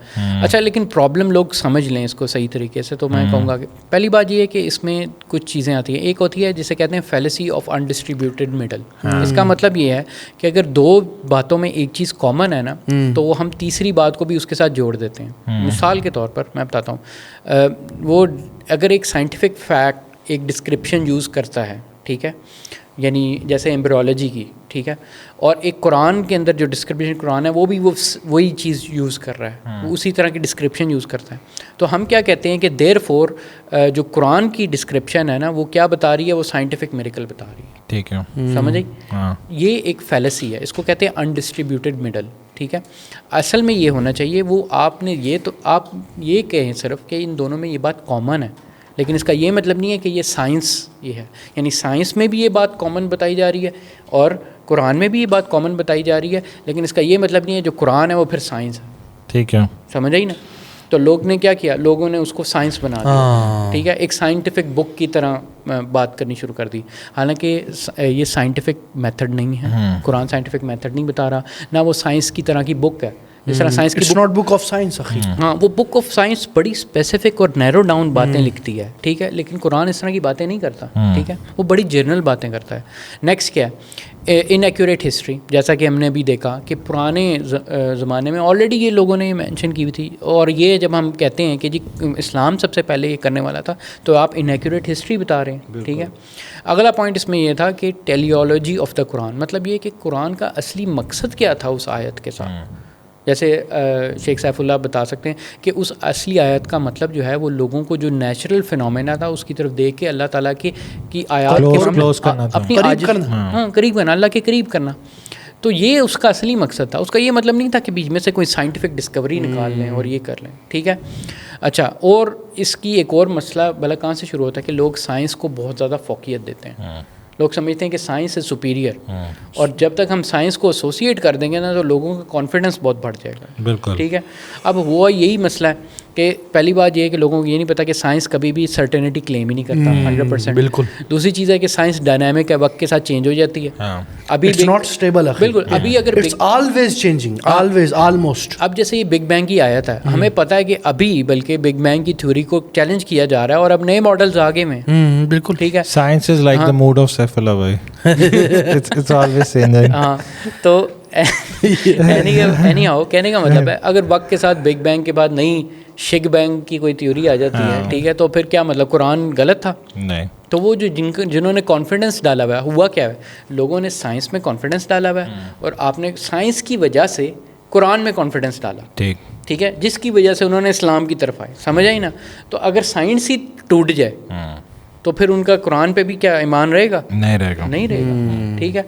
اچھا, لیکن پرابلم لوگ سمجھ لیں اس کو صحیح طریقے سے, تو میں کہوں گا کہ پہلی بات یہ ہے کہ اس میں کچھ چیزیں آتی ہیں. ایک ہوتی ہے جسے کہتے ہیں فیلیسی آف انڈسٹریبیوٹیڈ مڈل. اس کا مطلب یہ ہے کہ اگر دو باتوں میں ایک چیز کامن ہے نا, تو وہ ہم تیسری بات کو بھی اس کے ساتھ جوڑ دیتے ہیں. مثال کے طور پر میں بتاتا ہوں, وہ اگر ایک سائنٹیفک فیکٹ ایک ڈسکرپشن یوز کرتا ہے, ٹھیک ہے, یعنی جیسے ایمبریولوجی کی, ٹھیک ہے, اور ایک قرآن کے اندر جو ڈسکرپشن قرآن ہے وہ بھی وہی چیز یوز کر رہا ہے, وہ اسی طرح کی ڈسکرپشن یوز کرتا ہے, تو ہم کیا کہتے ہیں کہ دیر فور جو قرآن کی ڈسکرپشن ہے نا وہ کیا بتا رہی ہے, وہ سائنٹیفک میریکل بتا رہی ہے. ٹھیک ہے, سمجھ آئی, یہ ایک فیلیسی ہے, اس کو کہتے ہیں انڈسٹریبیوٹیڈ مڈل. ٹھیک ہے, اصل میں یہ ہونا چاہیے وہ آپ نے یہ تو آپ یہ کہیں صرف کہ ان دونوں میں یہ بات کامن ہے, لیکن اس کا یہ مطلب نہیں ہے کہ یہ سائنس یہ ہے, یعنی سائنس میں بھی یہ بات کامن بتائی جا رہی ہے اور قرآن میں بھی یہ بات کامن بتائی جا رہی ہے, لیکن اس کا یہ مطلب نہیں ہے جو قرآن ہے وہ پھر سائنس ہے. ٹھیک ہے, سمجھ آئی نا. تو لوگ نے کیا کیا, لوگوں نے اس کو سائنس بنا دیا, ٹھیک ہے, ایک سائنٹیفک بک کی طرح بات کرنی شروع کر دی, حالانکہ یہ سائنٹیفک میتھڈ نہیں ہے, قرآن سائنٹیفک میتھڈ نہیں بتا رہا, نہ وہ سائنس کی طرح کی بک ہے جس طرح سائنس کی ناٹ بک آف سائنس. ہاں, وہ بک آف سائنس بڑی اسپیسیفک اور نیرو ڈاؤن باتیں لکھتی ہے, ٹھیک ہے, لیکن قرآن اس طرح کی باتیں نہیں کرتا, ٹھیک ہے, وہ بڑی جنرل باتیں کرتا ہے. نیکسٹ کیا ہے, انیکوریٹ ہسٹری, جیسا کہ ہم نے ابھی دیکھا کہ پرانے زمانے میں آلریڈی یہ لوگوں نے یہ مینشن کی ہوئی تھی, اور یہ جب ہم کہتے ہیں کہ جی اسلام سب سے پہلے یہ کرنے والا تھا, تو آپ انیکوریٹ ہسٹری بتا رہے ہیں. ٹھیک ہے, اگلا پوائنٹ اس میں یہ تھا کہ ٹیلیولوجی آف دا قرآن, مطلب یہ کہ قرآن کا اصلی مقصد کیا تھا اس آیت کے ساتھ. جیسے شیخ سیف اللہ بتا سکتے ہیں کہ اس اصلی آیت کا مطلب جو ہے وہ لوگوں کو جو نیچرل فنومینا تھا اس کی طرف دیکھ کے اللہ تعالیٰ کی آیات اپنی قریب کرنا, اللہ کے قریب کرنا. تو یہ اس کا اصلی مقصد تھا. اس کا یہ مطلب نہیں تھا کہ بیچ میں سے کوئی سائنٹیفک ڈسکوری نکال لیں اور یہ کر لیں. ٹھیک ہے, اچھا, اور اس کی ایک اور مسئلہ بھلا کہاں سے شروع ہوتا ہے کہ لوگ سائنس کو بہت زیادہ فوقیت دیتے ہیں. لوگ سمجھتے ہیں کہ سائنس از سپیریئر, اور جب تک ہم سائنس کو ایسوسیٹ کر دیں گے نا تو لوگوں کا کانفیڈنس بہت بڑھ جائے گا. بالکل ٹھیک ہے. اب وہ یہی مسئلہ ہے کہ پہلی بات یہ ہے کہ لوگوں کو یہ نہیں پتا کہ سائنس کبھی بھی سرٹینٹی کلیم ہی نہیں کرتا 100%. بالکل. دوسری چیز ہے کہ سائنس ڈائنامک ہے, وقت کے ساتھ چینج ہو جاتی ہے, ابھی ناٹ اسٹیبل. بالکل, ابھی اگر آلویز چینجنگ, آلویز, آلموسٹ. اب جیسے یہ بگ بینگ کی آیت ہے, ہمیں پتا ہے کہ ابھی بلکہ بگ بینگ کی تھیوری کو چیلنج کیا جا رہا ہے اور اب نئے ماڈلز آگے میں. بالکل ٹھیک ہے. Science is like the mood of Saif Ullah بھائی, اٹس آلویز چینجنگ. ہاں, تو اینی ہاؤ کہنے کا مطلب ہے اگر وقت کے ساتھ بگ بینگ کے بعد نئی شگ بینگ کی کوئی تھیوری آ جاتی ہے, ٹھیک ہے, تو پھر کیا مطلب قرآن غلط تھا؟ نہیں. تو وہ جو جنہوں نے کانفیڈنس ڈالا ہوا ہے, ہوا کیا ہے, لوگوں نے سائنس میں کانفیڈنس ڈالا ہوا ہے, اور آپ نے سائنس کی وجہ سے قرآن میں کانفیڈنس ڈالا. ٹھیک ہے, جس کی وجہ سے انہوں نے اسلام کی طرف آئے. سمجھ آئی نا. تو اگر سائنس ہی ٹوٹ جائے تو پھر ان کا قرآن پہ بھی کیا ایمان رہے گا؟ نہیں رہے گا. ٹھیک ہے.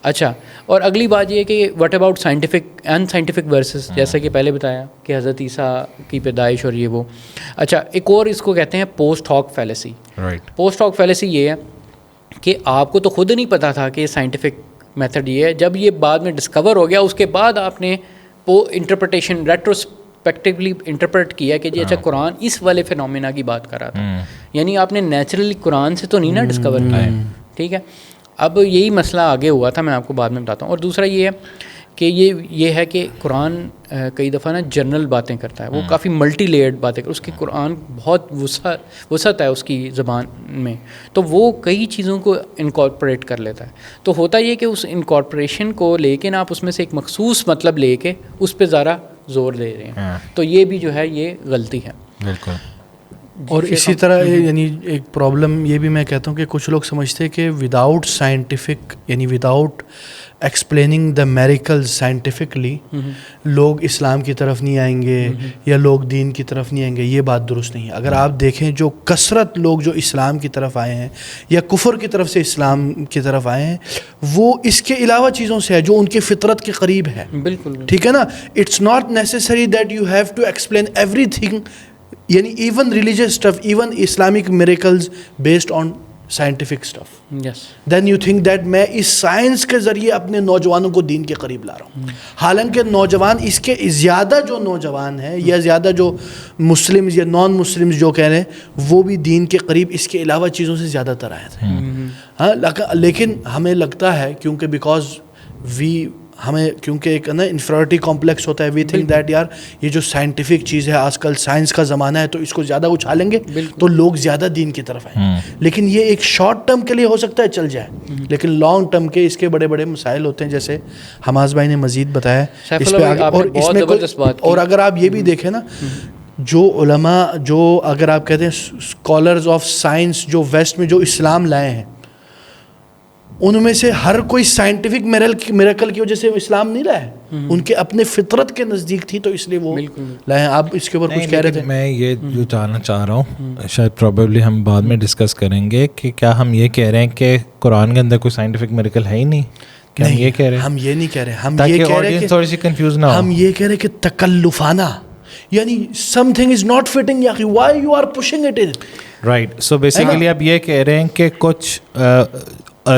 اچھا, اور اگلی بات یہ ہے کہ what about scientific unscientific verses, جیسا کہ پہلے بتایا کہ حضرت عیسیٰ کی پیدائش اور یہ وہ. اچھا, ایک اور اس کو کہتے ہیں پوسٹ ہاک فیلیسی. پوسٹ ہاک فیلیسی یہ ہے کہ آپ کو تو خود نہیں پتا تھا کہ یہ سائنٹیفک میتھڈ یہ ہے, جب یہ بعد میں ڈسکور ہو گیا اس کے بعد آپ نے انٹرپریٹیشن ریٹروسپیکٹیولی انٹرپریٹ کیا کہ جی اچھا قرآن اس والے فینومینا کی بات کر رہا تھا, یعنی آپ نے نیچرلی قرآن سے تو نہیں نا ڈسکور کیا ہے. ٹھیک ہے. اب یہی مسئلہ آگے ہوا تھا, میں آپ کو بعد میں بتاتا ہوں. اور دوسرا یہ ہے کہ یہ ہے کہ قرآن کئی دفعہ نا جنرل باتیں کرتا ہے, وہ کافی ملٹی لیئرڈ باتیں اس کی قرآن بہت وسعت ہے اس کی زبان میں, تو وہ کئی چیزوں کو انکارپوریٹ کر لیتا ہے. تو ہوتا یہ کہ اس انکارپوریشن کو لیکن آپ اس میں سے ایک مخصوص مطلب لے کے اس پہ ذرا زور دے رہے ہیں, تو یہ بھی جو ہے یہ غلطی ہے. بالکل. اور اسی طرح یعنی ایک پرابلم یہ بھی میں کہتا ہوں کہ کچھ لوگ سمجھتے ہیں کہ وداؤٹ سائنٹیفک یعنی without explaining the miracles scientifically لوگ اسلام کی طرف نہیں آئیں گے یا لوگ دین کی طرف نہیں آئیں گے. یہ بات درست نہیں ہے. اگر آپ دیکھیں جو کثرت لوگ جو اسلام کی طرف آئے ہیں یا کفر کی طرف سے اسلام کی طرف آئے ہیں وہ اس کے علاوہ چیزوں سے ہے جو ان کے فطرت کے قریب ہے. بالکل ٹھیک ہے نا. It's not necessary that you have to explain everything, یعنی even religious stuff, even Islamic miracles based on scientific stuff. Yes. Then you think that میں اس سائنس کے ذریعے اپنے نوجوانوں کو دین کے قریب لا رہا ہوں. حالانکہ نوجوان اس کے زیادہ جو نوجوان ہیں یا زیادہ جو مسلمز یا نان مسلمز جو کہہ رہے ہیں وہ بھی دین کے قریب اس کے علاوہ چیزوں سے زیادہ تر آئے تھے. ہاں لیکن ہمیں لگتا ہے کیونکہ بیکاز ہمیں کیونکہ ایک نا انفیریٹی کمپلیکس ہوتا ہے, وی تھنک دیٹ یار یہ جو سائنٹیفک چیز ہے آج کل سائنس کا زمانہ ہے تو اس کو زیادہ اچھالیں گے تو لوگ زیادہ دین کی طرف آئیں. لیکن یہ ایک شارٹ ٹرم کے لیے ہو سکتا ہے چل جائے, لیکن لانگ ٹرم کے اس کے بڑے بڑے مسائل ہوتے ہیں جیسے حماس بھائی نے مزید بتایا اس پہ آگے. اور اس میں اور اگر آپ یہ بھی دیکھیں نا جو علماء جو اگر آپ کہتے ہیں اسکالرز آف سائنس جو ویسٹ میں جو اسلام لائے ہیں ان میں سے ہر کوئی سائنٹیفک میریکل کی وجہ سے اسلام نہیں لائے, ان کے اپنے فطرت کے نزدیک تھی تو اس لیے وہ لائے. آپ اس کے اوپر کچھ کہہ رہے تھے. میں یہ جو جاننا چاہ رہا ہوں شاید پروبیبلی ہم بعد میں ڈسکس کریں گے کہ کیا ہم یہ کہہ رہے ہیں کہ قرآن کے اندر کوئی سائنٹیفک میریکل ہے ہی نہیں, کیا ہم یہ کہہ رہے ہیں؟ ہم یہ نہیں کہہ رہے, ہم یہ کہہ رہے ہیں تھوڑی سی کنفیوز نہ ہو, ہم یہ کہہ رہے کہ تکلفانہ یعنی something is not fitting یا why you are pushing it in. Right. So basically آپ یہ کہہ رہے ہیں کہ کچھ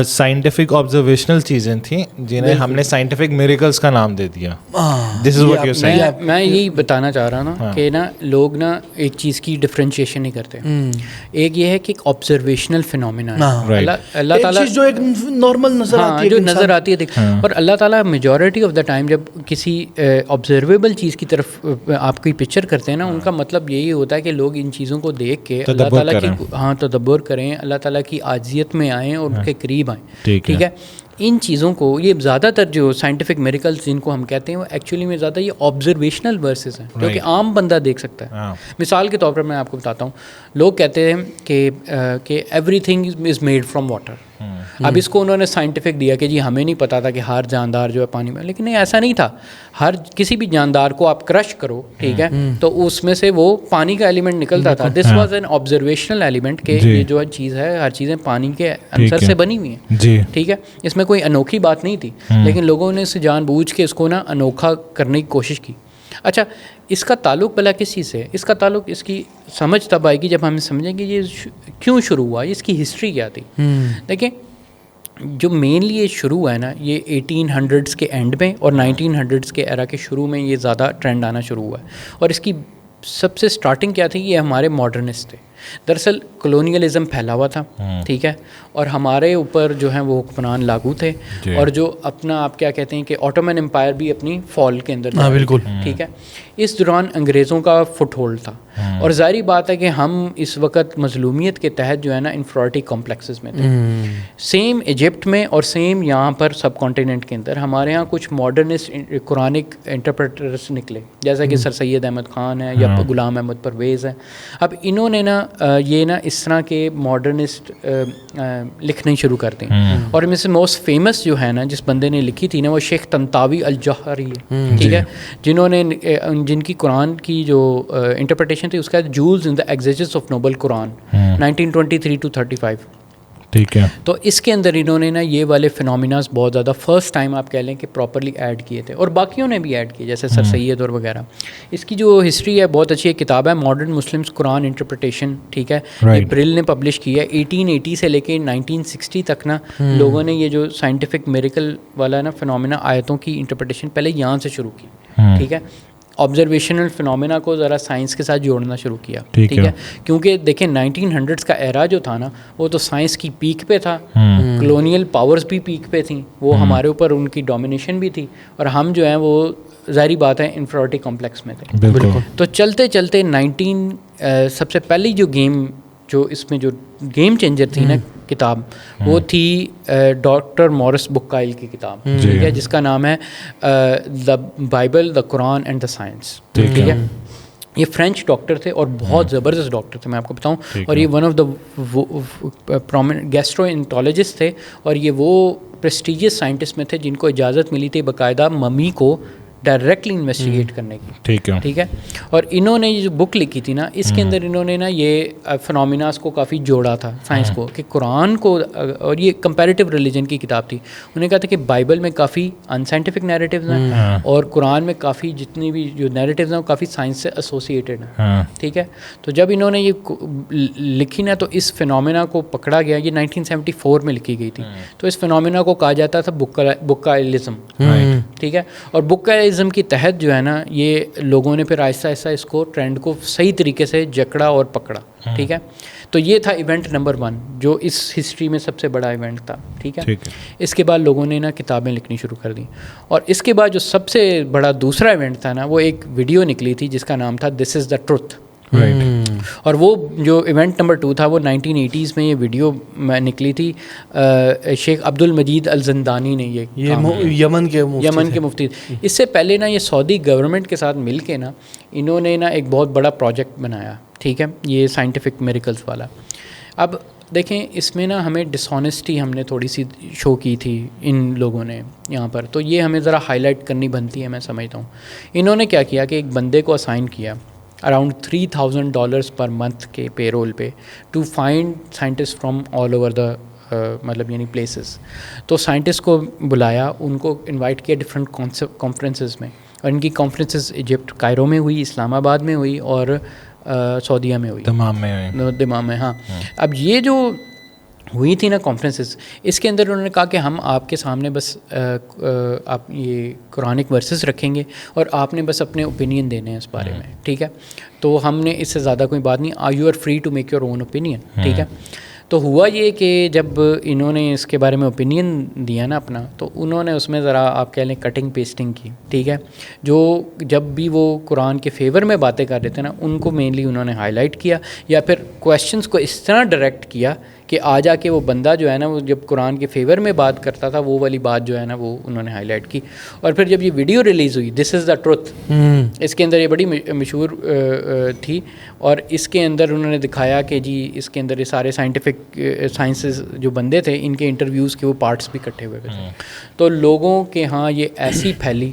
سائنٹیفک آبزرویشنل چیزیں تھیں جنہیں ہم نے سائنٹیفک میریکلز کا نام دے دیا. This is what you are seeing. میں یہی بتانا چاہ رہا نا کہ نا لوگ نا ایک چیز کی ڈفرینشیشن نہیں کرتے. ایک یہ ہے کہ ایک آبزرویشنل فینومینا ہے, اللہ تعالیٰ جو ایک نارمل نظر آتی ہے, جو نظر آتی ہے, اور اللہ تعالیٰ میجورٹی آف دا ٹائم جب کسی آبزرویبل چیز کی طرف آپ کی پکچر کرتے ہیں نا ان کا مطلب یہی ہوتا ہے کہ لوگ ان چیزوں کو دیکھ کے اللہ تعالیٰ کی تدبر کریں, اللہ تعالیٰ کی عاجزیت میں آئیں اور ان کے قریب آئیں. ٹھیک ہے. ان چیزوں کو یہ زیادہ تر جو سائنٹیفک میریکلز جن کو ہم کہتے ہیں وہ ایکچولی میں زیادہ یہ آبزرویشنل ورسز ہیں جو کہ عام بندہ دیکھ سکتا ہے. مثال کے طور پر میں آپ کو بتاتا ہوں, لوگ کہتے ہیں کہ every thing is made from water. اب اس کو انہوں نے سائنٹیفک دیا کہ جی ہمیں نہیں پتا تھا کہ ہر جاندار جو ہے پانی میں, لیکن نہیں ایسا نہیں تھا. ہر کسی بھی جاندار کو آپ کرش کرو ٹھیک ہے تو اس میں سے وہ پانی کا ایلیمنٹ نکلتا تھا. This was an observational element کہ یہ جو چیز ہے ہر چیزیں پانی کے عنصر سے بنی ہوئی ہیں. ٹھیک ہے. اس میں کوئی انوکھی بات نہیں تھی, لیکن لوگوں نے اسے جان بوجھ کے اس کو نا انوکھا کرنے کی کوشش کی. اچھا اس کا تعلق بلا کس چیز سے, اس کا تعلق اس کی سمجھ تب آئے گی جب ہم سمجھیں گے یہ کیوں شروع ہوا, اس کی ہسٹری کیا تھی. دیکھیں جو مینلی یہ شروع ہوا ہے نا یہ 1800s کے اینڈ میں اور 1900s کے ایرا کے شروع میں یہ زیادہ ٹرینڈ آنا شروع ہوا ہے. اور اس کی سب سے سٹارٹنگ کیا تھی, یہ ہمارے ماڈرنسٹ تھے. دراصل کلونیلزم پھیلا ہوا تھا ٹھیک ہے, اور ہمارے اوپر جو ہیں وہ حکمران لاگو تھے, اور جو اپنا آپ کیا کہتے ہیں کہ آٹومن امپائر بھی اپنی فال کے اندر تھا. بالکل ٹھیک ہے. اس دوران انگریزوں کا فٹ ہولڈ تھا, اور ظاہری بات ہے کہ ہم اس وقت مظلومیت کے تحت جو ہے نا انفیریٹی کمپلیکسز میں تھے. سیم ایجپٹ میں اور سیم یہاں پر سب کانٹیننٹ کے اندر ہمارے یہاں کچھ ماڈرنسٹ قرآنک انٹرپریٹرس نکلے, جیسا کہ سر سید احمد خان ہے یا غلام احمد پرویز ہے. اب انہوں نے نا یہ نا اس طرح کے ماڈرنسٹ لکھنے شروع کر دیں, اور ان میں سے موسٹ فیمس جو ہے نا جس بندے نے لکھی تھی نا وہ شیخ طنطاوی الجوہری ہے. ٹھیک ہے. جنہوں نے جن کی قرآن کی جو انٹرپریٹیشن تھی اس کا jewels in the exegesis of noble Quran 1923 to 35. ٹھیک ہے. تو اس کے اندر انہوں نے نا یہ والے فنومیناز بہت زیادہ فرسٹ ٹائم آپ کہہ لیں کہ پراپرلی ایڈ کیے تھے, اور باقیوں نے بھی ایڈ کیے جیسے سر سید اور وغیرہ. اس کی جو ہسٹری ہے بہت اچھی کتاب ہے ماڈرن مسلمس قرآن انٹرپریٹیشن. ٹھیک ہے. یہ برل نے پبلش کی ہے. 1880 سے لے کے 1960 تک نا لوگوں نے یہ جو سائنٹیفک میریکل والا نا فنومینا آیتوں کی انٹرپریٹیشن پہلے یہاں سے شروع کی. ٹھیک ہے. آبزرویشنل فنومینا کو ذرا سائنس کے ساتھ جوڑنا شروع کیا. ٹھیک ہے. کیونکہ دیکھیں 1900s کا ایرا جو تھا نا وہ تو سائنس کی پیک پہ تھا, کلونیل پاورز بھی پیک پہ تھیں, وہ ہمارے اوپر ان کی ڈومینیشن بھی تھی, اور ہم جو ہیں وہ ظاہری بات ہے انفیریٹی کمپلیکس میں تھے. بالکل. تو چلتے چلتے سب سے پہلی جو گیم جو اس میں جو گیم چینجر تھی نا کتاب, وہ تھی ڈاکٹر مورس بکائل کی کتاب, ٹھیک ہے, جس کا نام ہے the Bible, the Quran and the science. ٹھیک ہے. یہ فرینچ ڈاکٹر تھے اور بہت زبردست ڈاکٹر تھے, میں آپ کو بتاؤں, اور یہ one of the prominent gastroenterologist تھے, اور یہ وہ پریسٹیجیس سائنٹسٹ میں تھے جن کو اجازت ملی تھی باقاعدہ ممی کو ڈائریکٹلی انویسٹیگیٹ کرنے کی. ٹھیک ہے. ٹھیک ہے. اور انہوں نے یہ جو بک لکھی تھی نا, اس کے اندر انہوں نے نا یہ فنومیناز کو کافی جوڑا تھا سائنس کو, کہ قرآن کو, اور یہ کمپیریٹیو ریلیجن کی کتاب تھی. انہوں نے کہا تھا کہ بائبل میں کافی ان سائنٹیفک نیریٹیوز ہیں, اور قرآن میں کافی جتنی بھی جو نیریٹیوز ہیں وہ کافی سائنس سے ایسوسیٹیڈ ہیں. ٹھیک ہے. تو جب انہوں نے یہ لکھی نا, تو اس فنومینا کو پکڑا گیا. یہ 1974 میں لکھی گئی تھی. تو اس فنومینا کو کہا جاتا تھا بکائلزم. ٹھیک ہے. اور بکائلزم کی تحت جو ہے نا, یہ لوگوں نے پھر آہستہ آہستہ اس کو ٹرینڈ کو صحیح طریقے سے جکڑا اور پکڑا. ٹھیک ہے. تو یہ تھا ایونٹ نمبر 1 جو اس ہسٹری میں سب سے بڑا ایونٹ تھا. ٹھیک ہے. اس کے بعد لوگوں نے نا کتابیں لکھنی شروع کر دیں, اور اس کے بعد جو سب سے بڑا دوسرا ایونٹ تھا نا, وہ ایک ویڈیو نکلی تھی جس کا نام تھا دس از دا ٹروتھ. اور وہ جو ایونٹ نمبر 2 تھا وہ 1980s میں یہ ویڈیو نکلی تھی. شیخ عبد المجید الزندانی نے یہ یمن کے مفتی. اس سے پہلے نا یہ سعودی گورنمنٹ کے ساتھ مل کے نا انہوں نے نا ایک بہت بڑا پروجیکٹ بنایا. ٹھیک ہے. یہ سائنٹیفک میریکلز والا. اب دیکھیں اس میں نا ہمیں ڈس آنیسٹی ہم نے تھوڑی سی شو کی تھی ان لوگوں نے یہاں پر, تو یہ ہمیں ذرا ہائی لائٹ کرنی بنتی ہے, میں سمجھتا ہوں. انہوں نے کیا کیا کہ ایک بندے کو اسائن کیا اراؤنڈ $3,000 پر منتھ کے پے رول پہ to find scientist from all over the مطلب یعنی پلیسز. تو سائنٹسٹ کو بلایا, ان کو انوائٹ کیا ڈفرینٹ کانفرنسز میں, اور ان کی کانفرنسز ایجپٹ کائرو میں ہوئی, اسلام آباد میں ہوئی, اور سعودیہ میں ہوئی, دمام میں. ہاں. اب یہ جو ہوئی تھی نا کانفرنسز, اس کے اندر انہوں نے کہا کہ ہم آپ کے سامنے بس آپ یہ قرآنک ورسز رکھیں گے, اور آپ نے بس اپنے اوپینین دینے ہیں اس بارے میں. ٹھیک ہے. تو ہم نے اس سے زیادہ کوئی بات نہیں, you are free to make your own opinion. ٹھیک ہے. تو ہوا یہ کہ جب انہوں نے اس کے بارے میں اوپینین دیا نا اپنا, تو انہوں نے اس میں ذرا آپ کہہ لیں کٹنگ پیسٹنگ کی. ٹھیک ہے. جو جب بھی وہ قرآن کے فیور میں باتیں کر رہے تھے نا, ان کو مینلی انہوں نے ہائی لائٹ کیا, یا پھر کویشچنس کو اس طرح ڈائریکٹ کیا کہ آ جا کے وہ بندہ جو ہے نا, وہ جب قرآن کے فیور میں بات کرتا تھا وہ والی بات جو ہے نا وہ انہوں نے ہائی لائٹ کی. اور پھر جب یہ ویڈیو ریلیز ہوئی دس از دا ٹروتھ, اس کے اندر یہ بڑی مشہور تھی, اور اس کے اندر انہوں نے دکھایا کہ جی اس کے اندر یہ سارے سائنٹیفک سائنسز جو بندے تھے ان کے انٹرویوز کے وہ پارٹس بھی اکٹھے ہوئے تھے. تو لوگوں کے ہاں یہ ایسی پھیلی,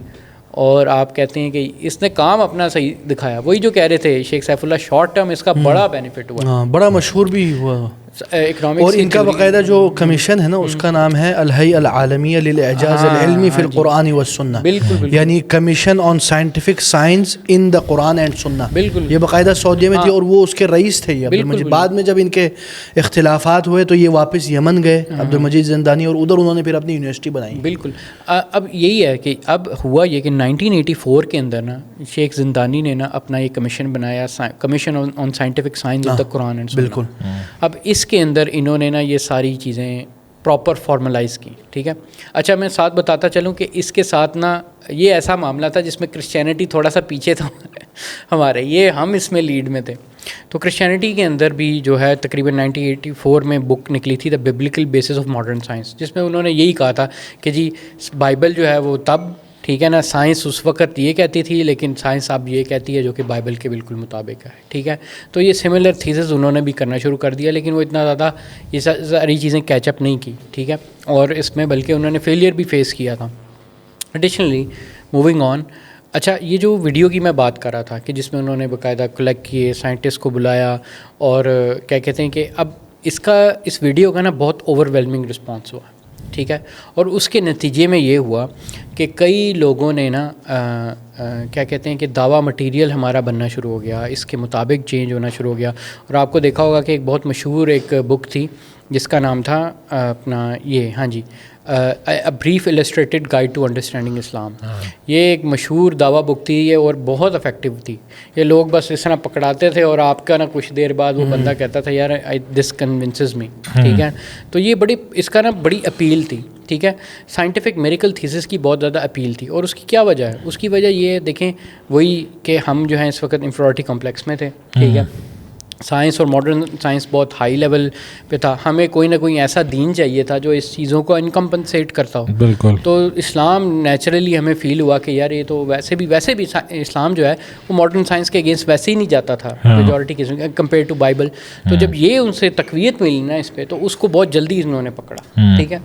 اور آپ کہتے ہیں کہ اس نے کام اپنا صحیح دکھایا. وہی جو کہہ رہے تھے شیخ سیف اللہ, شارٹ ٹرم اس کا بڑا بینیفٹ ہوا, بڑا مشہور بھی ہوا. اکنامکس, اور ان کا باقاعدہ جو کمیشن ہے نا اس کا نام ہے الہیئہ العالمیہ للاعجاز العلمی فی القرآن والسنہ. بالکل. یعنی commission on scientific science in the Quran and سنہ. بالکل. یہ باقاعدہ سعودیہ میں تھی, اور وہ اس کے رئیس تھے عبد المجید. بعد میں جب ان کے اختلافات ہوئے تو یہ واپس یمن گئے عبد المجید زندانی, اور ادھر انہوں نے پھر اپنی یونیورسٹی بنائی. بالکل. اب یہی ہے کہ اب ہوا یہ کہ 1984 کے اندر نا شیخ زندانی نے نا اپنا یہ کمیشن بنایا, commission on scientific science of the Quran and سنہ. بالکل. اب اس کے اندر انہوں نے نا یہ ساری چیزیں پراپر فارملائز کی. ٹھیک ہے. اچھا میں ساتھ بتاتا چلوں کہ اس کے ساتھ نا یہ ایسا معاملہ تھا جس میں کرسچینٹی تھوڑا سا پیچھے تھا ہمارے, یہ ہم اس میں لیڈ میں تھے. تو کرسچینٹی کے اندر بھی جو ہے تقریباً 1984 میں بک نکلی تھی the biblical basis of modern science, جس میں انہوں نے یہی کہا تھا کہ جی بائبل جو ہے وہ تب, ٹھیک ہے نا, سائنس اس وقت یہ کہتی تھی لیکن سائنس اب یہ کہتی ہے جو کہ بائبل کے بالکل مطابق ہے. ٹھیک ہے. تو یہ سملر تھیسز انہوں نے بھی کرنا شروع کر دیا, لیکن وہ اتنا زیادہ یہ ساری چیزیں کیچ اپ نہیں کی. ٹھیک ہے. اور اس میں بلکہ انہوں نے فیلئر بھی فیس کیا تھا. ایڈیشنلی موونگ آن, اچھا یہ جو ویڈیو کی میں بات کر رہا تھا کہ جس میں انہوں نے باقاعدہ کلیکٹ کیے, سائنٹسٹ کو بلایا, اور کیا کہتے ہیں کہ اب اس ویڈیو کا نا بہت اوور ویلمنگ رسپانس ہوا. ٹھیک ہے. اور اس کے نتیجے میں یہ ہوا کہ کئی لوگوں نے نا کیا کہتے ہیں کہ دعویٰ مٹیریل ہمارا بننا شروع ہو گیا, اس کے مطابق چینج ہونا شروع ہو گیا. اور آپ کو دیکھا ہوگا کہ ایک بہت مشہور ایک بک تھی جس کا نام تھا اپنا یہ A Brief Illustrated Guide to Understanding Islam. یہ ایک مشہور دعویٰ بک تھی یہ اور بہت افیکٹو تھی. یہ لوگ بس اس طرح پکڑاتے تھے اور آپ کا نا کچھ دیر بعد وہ بندہ کہتا تھا یار دس کنونسز می. ٹھیک ہے, تو یہ اس کا نا بڑی اپیل تھی. ٹھیک ہے, سائنٹیفک میریکل تھیسس کی بہت زیادہ اپیل تھی. اور اس کی کیا وجہ ہے؟ اس کی وجہ یہ دیکھیں وہی کہ ہم جو ہیں اس وقت انفیریورٹی کمپلیکس میں تھے. ٹھیک ہے, سائنس اور ماڈرن سائنس بہت ہائی لیول پہ تھا. ہمیں کوئی نہ کوئی ایسا دین چاہیے تھا جو اس چیزوں کو انکمپنسیٹ کرتا ہو. بالکل. تو اسلام نیچرلی ہمیں فیل ہوا کہ یار یہ تو ویسے بھی اسلام جو ہے وہ ماڈرن سائنس کے اگینسٹ ویسے ہی نہیں جاتا تھا میجورٹی کے کمپیئر ٹو بائبل. تو جب یہ ان سے تقویت ملی نا اس پہ تو اس کو بہت جلدی انہوں نے پکڑا. ٹھیک ہے,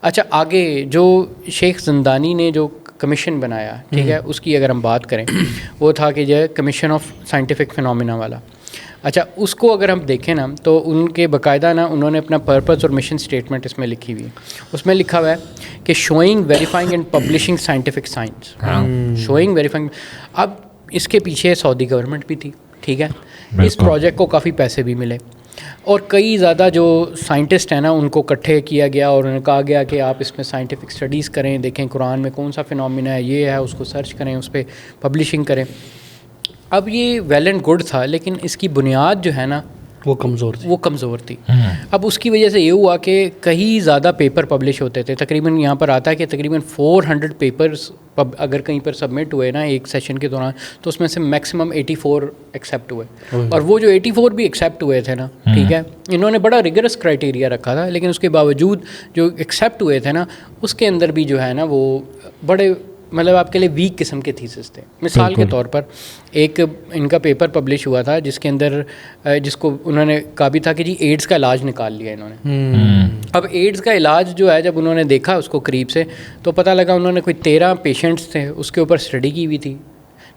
اچھا آگے جو شیخ زندانی نے جو کمیشن بنایا, ٹھیک ہے, اس کی اگر ہم بات کریں وہ تھا کہ جو ہے کمیشن آف سائنٹیفک فینومینا والا. اچھا اس کو اگر ہم دیکھیں نا تو ان کے باقاعدہ نا انہوں نے اپنا پرپز اور مشن اسٹیٹمنٹ اس میں لکھی ہوئی ہے. اس میں لکھا ہوا ہے کہ showing, verifying and publishing scientific science. Showing, verifying. اب اس کے پیچھے سعودی گورنمنٹ بھی تھی. ٹھیک ہے, اس پروجیکٹ کو کافی پیسے بھی ملے اور کئی زیادہ جو سائنٹسٹ ہیں نا ان کو اکٹھے کیا گیا اور انہیں کہا گیا کہ آپ اس میں سائنٹیفک اسٹڈیز کریں, دیکھیں قرآن میں کون سا فینومینا ہے, یہ ہے, اس کو سرچ کریں, اس پہ پبلشنگ کریں. اب یہ ویل اینڈ گڈ تھا لیکن اس کی بنیاد جو ہے نا وہ کمزور تھی. اب اس کی وجہ سے یہ ہوا کہ کہیں زیادہ پیپر پبلش ہوتے تھے. تقریباً یہاں پر آتا ہے کہ تقریباً 400 پیپرز اگر کہیں پر سبمٹ ہوئے نا ایک سیشن کے دوران تو اس میں سے میکسیمم 84 ایکسیپٹ ہوئے. اور وہ جو 84 بھی ایکسیپٹ ہوئے تھے نا, ٹھیک ہے, انہوں نے بڑا ریگرس کرائٹیریا رکھا تھا لیکن اس کے باوجود جو ایکسیپٹ ہوئے تھے نا اس کے اندر بھی جو ہے نا وہ بڑے مطلب آپ کے لیے ویک قسم کے تھیسس تھے. مثال کے طور پر ایک ان کا پیپر پبلش ہوا تھا جس کے اندر جس کو انہوں نے کہا بھی تھا کہ جی ایڈز کا علاج نکال لیا انہوں نے. اب ایڈز کا علاج جو ہے جب انہوں نے دیکھا اس کو قریب سے تو پتہ لگا انہوں نے کوئی 13 پیشنٹس تھے اس کے اوپر اسٹڈی کی ہوئی تھی.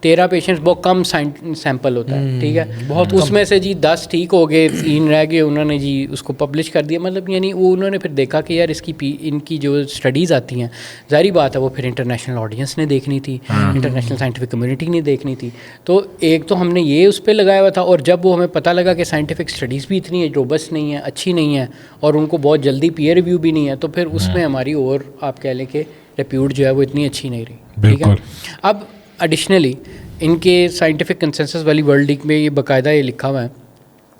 13 پیشنٹس بہت کم سیمپل ہوتا ہے. ٹھیک ہے, بہت اس میں سے جی 10 ٹھیک ہو گئے, 3 رہ گئے, انہوں نے جی اس کو پبلش کر دیا. مطلب یعنی وہ انہوں نے پھر دیکھا کہ یار ان کی جو اسٹڈیز آتی ہیں ظاہری بات ہے وہ پھر انٹرنیشنل آڈینس نے دیکھنی تھی, انٹرنیشنل سائنٹیفک کمیونٹی نے دیکھنی تھی. تو ایک تو ہم نے یہ اس پہ لگایا ہوا تھا اور جب وہ ہمیں پتہ لگا کہ سائنٹیفک اسٹڈیز بھی اتنی روبسٹ نہیں ہیں, اچھی نہیں ہیں اور ان کو بہت جلدی پیئر ریویو بھی نہیں ہے تو پھر اس میں ہماری اور آپ کہہ لیں کہ ریپیوٹ جو ہے وہ اتنی اچھی نہیں رہی. ٹھیک ہے, اب ایڈیشنلی ان کے سائنٹیفک کنسنسس والی ورلڈ لیگ میں یہ باقاعدہ یہ لکھا ہوا ہے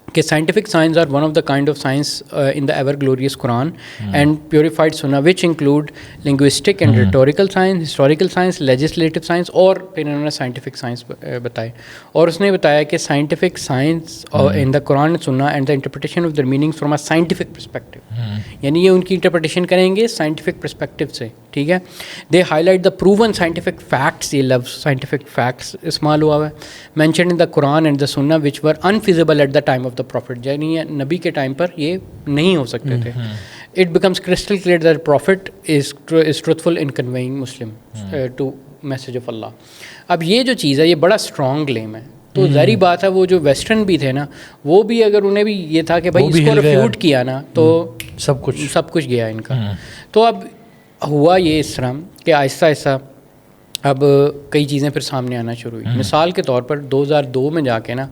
کہ scientific science are one of the kind of science in the ever glorious Quran and purified سنا which include linguistic and rhetorical science, historical science, legislative science اور پھر انہوں نے سائنٹیفک سائنس بتائے. اور اس نے بتایا کہ scientific science in the Quran Sunnah and the interpretation of their meaning from a scientific perspective, یعنی یہ ان کی انٹرپریٹیشن کریں گے سائنٹیفک پرسپیکٹو سے. ٹھیک ہے, دے ہائی لائٹ دا پروون سائنٹیفک فیکٹس, یہ لفظ سائنٹیفک فیکٹس استعمال ہوا ہے, mentioned in the Quran and the سننا which were infeasible at the time of the prophet, یعنی نبی کے ٹائم پر یہ نہیں ہو سکتے تھے. It becomes crystal clear that prophet is truthful in conveying Muslim to message of Allah. اب یہ جو چیز ہے یہ بڑا اسٹرانگ کلیم ہے. تو ظاہری بات ہے وہ جو ویسٹرن بھی تھے نا وہ بھی اگر انہیں بھی یہ تھا کہ بھائی اس کو ریفیوٹ کیا نا تو سب کچھ گیا ان کا. تو اب ہوا یہ اس طرح کہ آہستہ آہستہ اب کئی چیزیں پھر سامنے آنا شروع ہوئی. مثال کے طور پر 2002 میں جا کے نا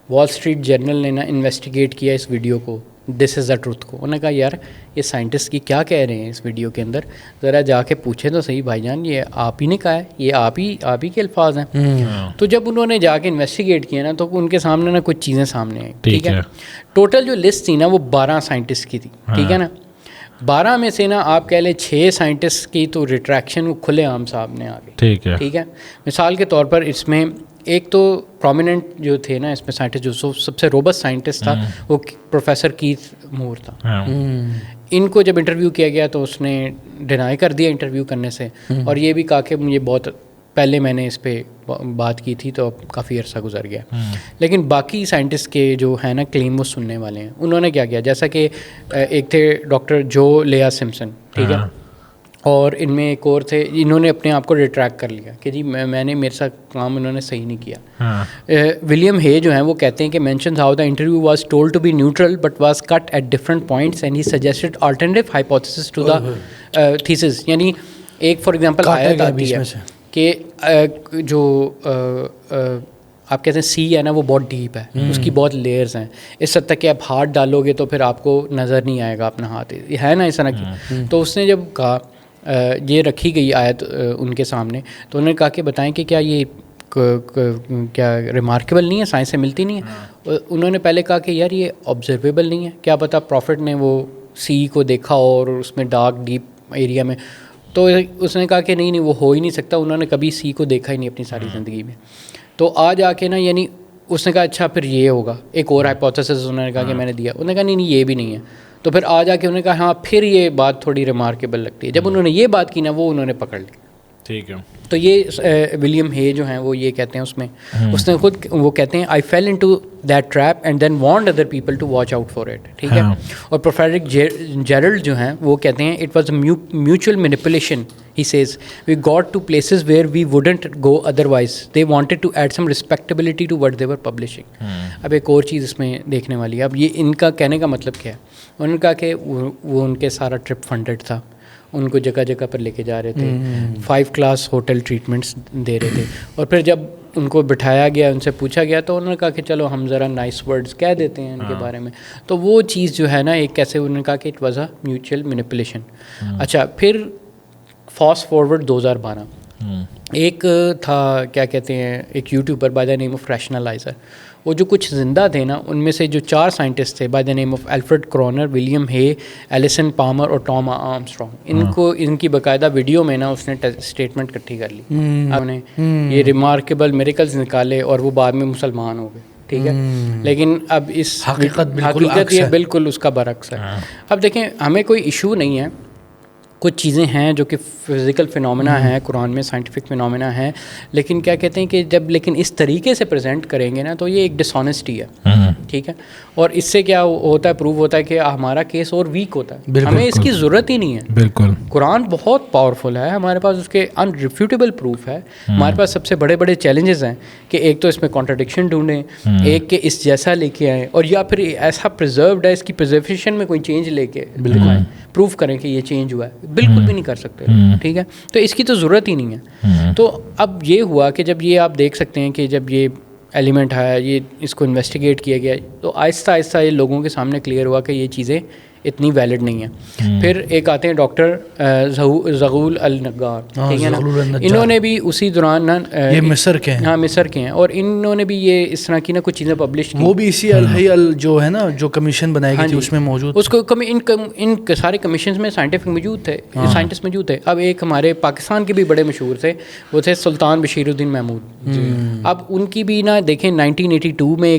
وال اسٹریٹ جرنل نے نا انویسٹیگیٹ کیا اس ویڈیو کو, دس از دا ٹروتھ کو. انہوں نے کہا یار یہ سائنٹسٹ کی کیا کہہ رہے ہیں اس ویڈیو کے اندر, ذرا جا کے پوچھیں تو صحیح بھائی جان, یہ آپ ہی نے کہا ہے, یہ آپ ہی کے الفاظ ہیں. تو جب انہوں نے جا کے انویسٹیگیٹ کیا نا تو ان کے سامنے نا کچھ چیزیں سامنے آئیں. ٹھیک ہے, ٹوٹل جو لسٹ تھی نا وہ 12 سائنٹسٹ کی تھی. ٹھیک ہے نا, 12 میں سے نا آپ کہہ لیں 6 سائنٹسٹ کی تو ریٹریکشن وہ کھلے عام صاحب نے آ گئی. ٹھیک ہے, مثال کے طور پر اس میں ایک تو پرومیننٹ جو تھے نا اس میں سائنٹسٹ جو سب سے روبسٹ سائنٹسٹ تھا وہ پروفیسر کیتھ مور تھا. ان کو جب انٹرویو کیا گیا تو اس نے ڈینائی کر دیا انٹرویو کرنے سے اور یہ بھی کہا کہ مجھے بہت پہلے میں نے اس پہ بات کی تھی تو اب کافی عرصہ گزر گیا. لیکن باقی سائنٹسٹ کے جو ہے نا کلیم وہ سننے والے ہیں. انہوں نے کیا کیا, جیسا کہ ایک تھے ڈاکٹر جو لیا سمسن, ٹھیک ہے, اور ان میں ایک اور تھے, انہوں نے اپنے آپ کو ریٹریکٹ کر لیا کہ جی میں نے میرے ساتھ کام انہوں نے صحیح نہیں کیا. ولیم ہے جو ہیں وہ کہتے ہیں کہ mentions how the interview was told to be neutral but was cut at different points and he suggested alternative hypothesis to the thesis. یعنی ایک فار ایگزامپل آیت آتی ہے کہ جو آپ کہتے ہیں سی ہے نا وہ بہت ڈیپ ہے, اس کی بہت لیئرز ہیں, اس حد تک کہ آپ ہاتھ ڈالو گے تو پھر آپ کو نظر نہیں آئے گا اپنا ہاتھ, ہے نا اس طرح کی. تو اس نے جب کہا, یہ رکھی گئی آیت ان کے سامنے, تو انہوں نے کہا کہ بتائیں کہ کیا یہ کیا ریمارکیبل نہیں ہے, سائنس سے ملتی نہیں ہے. انہوں نے پہلے کہا کہ یار یہ آبزرویبل نہیں ہے, کیا پتہ پروفٹ نے وہ سی کو دیکھا اور اس میں ڈارک ڈیپ ایریا میں. تو اس نے کہا کہ نہیں وہ ہو ہی نہیں سکتا, انہوں نے کبھی سی کو دیکھا ہی نہیں اپنی ساری زندگی میں. تو آج آ کے نا یعنی اس نے کہا اچھا پھر یہ ہوگا, ایک اور ہائپوتھیسس انہوں نے کہا کہ میں نے دیا, انہوں نے کہا نہیں یہ بھی نہیں ہے. تو پھر آج آ کے انہوں نے کہا ہاں پھر یہ بات تھوڑی ریمارکیبل لگتی ہے. جب انہوں نے یہ بات کی نا وہ انہوں نے پکڑ لی. ٹھیک ہے. تو یہ ولیم ہے جو ہیں وہ یہ کہتے ہیں اس میں, اس نے خود وہ کہتے ہیں I fell into that trap and then warned other people to watch out for it. ٹھیک ہے. اور پروفیٹک جیرلڈ جو ہیں وہ کہتے ہیں it was a mutual manipulation. He says, we got to places where we wouldn't go otherwise. They wanted to add some respectability to what they were publishing. اب ایک اور چیز اس میں دیکھنے والی ہے. اب یہ ان کا کہنے کا مطلب کیا ہے, انہوں نے کہا کہ وہ ان کے سارا ٹرپ فنڈڈ تھا, ان کو جگہ جگہ پر لے کے جا رہے تھے, 5 کلاس ہوٹل ٹریٹمنٹس دے رہے تھے. اور پھر جب ان کو بٹھایا گیا, ان سے پوچھا گیا, تو انہوں نے کہا کہ چلو ہم ذرا نائس ورڈز کہہ دیتے ہیں ان کے بارے میں. تو وہ چیز جو ہے نا ایک کیسے انہوں نے کہا کہ it was a mutual manipulation. اچھا پھر فاسٹ فارورڈ 2012, ایک تھا کیا کہتے ہیں ایک YouTuber by the name of Rationalizer. وہ جو کچھ زندہ تھے نا ان میں سے جو 4 سائنٹسٹ تھے by the name of Alfred kronor, William ہے, ایلیسن پالمر اور ٹام آرمسٹرانگ, ان کی باقاعدہ ویڈیو میں نا اس نے اسٹیٹمنٹ اکٹھی کر لی. انہوں نے یہ ریمارکیبل میریکلز نکالے اور وہ بعد میں مسلمان ہو گئے. ٹھیک ہے. لیکن اب اس حقیقت یہ بالکل اس کا برعکس ہے. اب دیکھیں ہمیں کوئی ایشو نہیں ہے, کچھ چیزیں ہیں جو کہ فزیکل فنومینا ہیں قرآن میں, سائنٹیفک فنومینا ہیں, لیکن کیا کہتے ہیں کہ جب لیکن اس طریقے سے پریزنٹ کریں گے نا تو یہ ایک ڈس آنیسٹی ہے. ٹھیک ہے. اور اس سے کیا ہوتا ہے, پروو ہوتا ہے کہ ہمارا کیس اور ویک ہوتا ہے. ہمیں اس کی ضرورت ہی نہیں ہے. بالکل قرآن بہت پاورفل ہے, ہمارے پاس اس کے انریفیوٹیبل پروف ہے. ہمارے پاس سب سے بڑے بڑے چیلنجز ہیں کہ ایک تو اس میں کانٹرڈکشن ڈھونڈیں, ایک کہ اس جیسا لے کے آئیں, اور یا پھر ایسا پرزروڈ ہے اس کی پرزرویشن میں کوئی چینج لے کے بالکل پروف کریں کہ یہ چینج ہوا ہے. بالکل بھی نہیں کر سکتے. ٹھیک ہے. تو اس کی تو ضرورت ہی نہیں ہے. تو اب یہ ہوا کہ جب یہ آپ دیکھ سکتے ہیں کہ جب یہ ایلیمنٹ آیا, یہ اس کو انویسٹیگیٹ کیا گیا, تو آہستہ آہستہ یہ لوگوں کے سامنے کلیئر ہوا کہ یہ چیزیں اتنی ویلڈ نہیں ہیں. پھر ایک آتے ہیں ڈاکٹر زغول النجار, ٹھیک ہے نا, انہوں نے بھی اسی دوران نا, یہ مصر کے ہیں, ہاں مصر کے ہیں, اور انہوں نے بھی یہ اس طرح کی نا کچھ چیزیں پبلش کی. وہ بھی اسی الحی جو ہے نا جو کمیشن بنائی گئی تھی اس میں موجود, اس کو ان سارے کمیشنز میں سائنٹسٹ موجود تھے. اب ایک ہمارے پاکستان کے بھی بڑے مشہور تھے, وہ تھے سلطان بشیر الدین محمود. اب ان کی بھی نا دیکھیں 1982 میں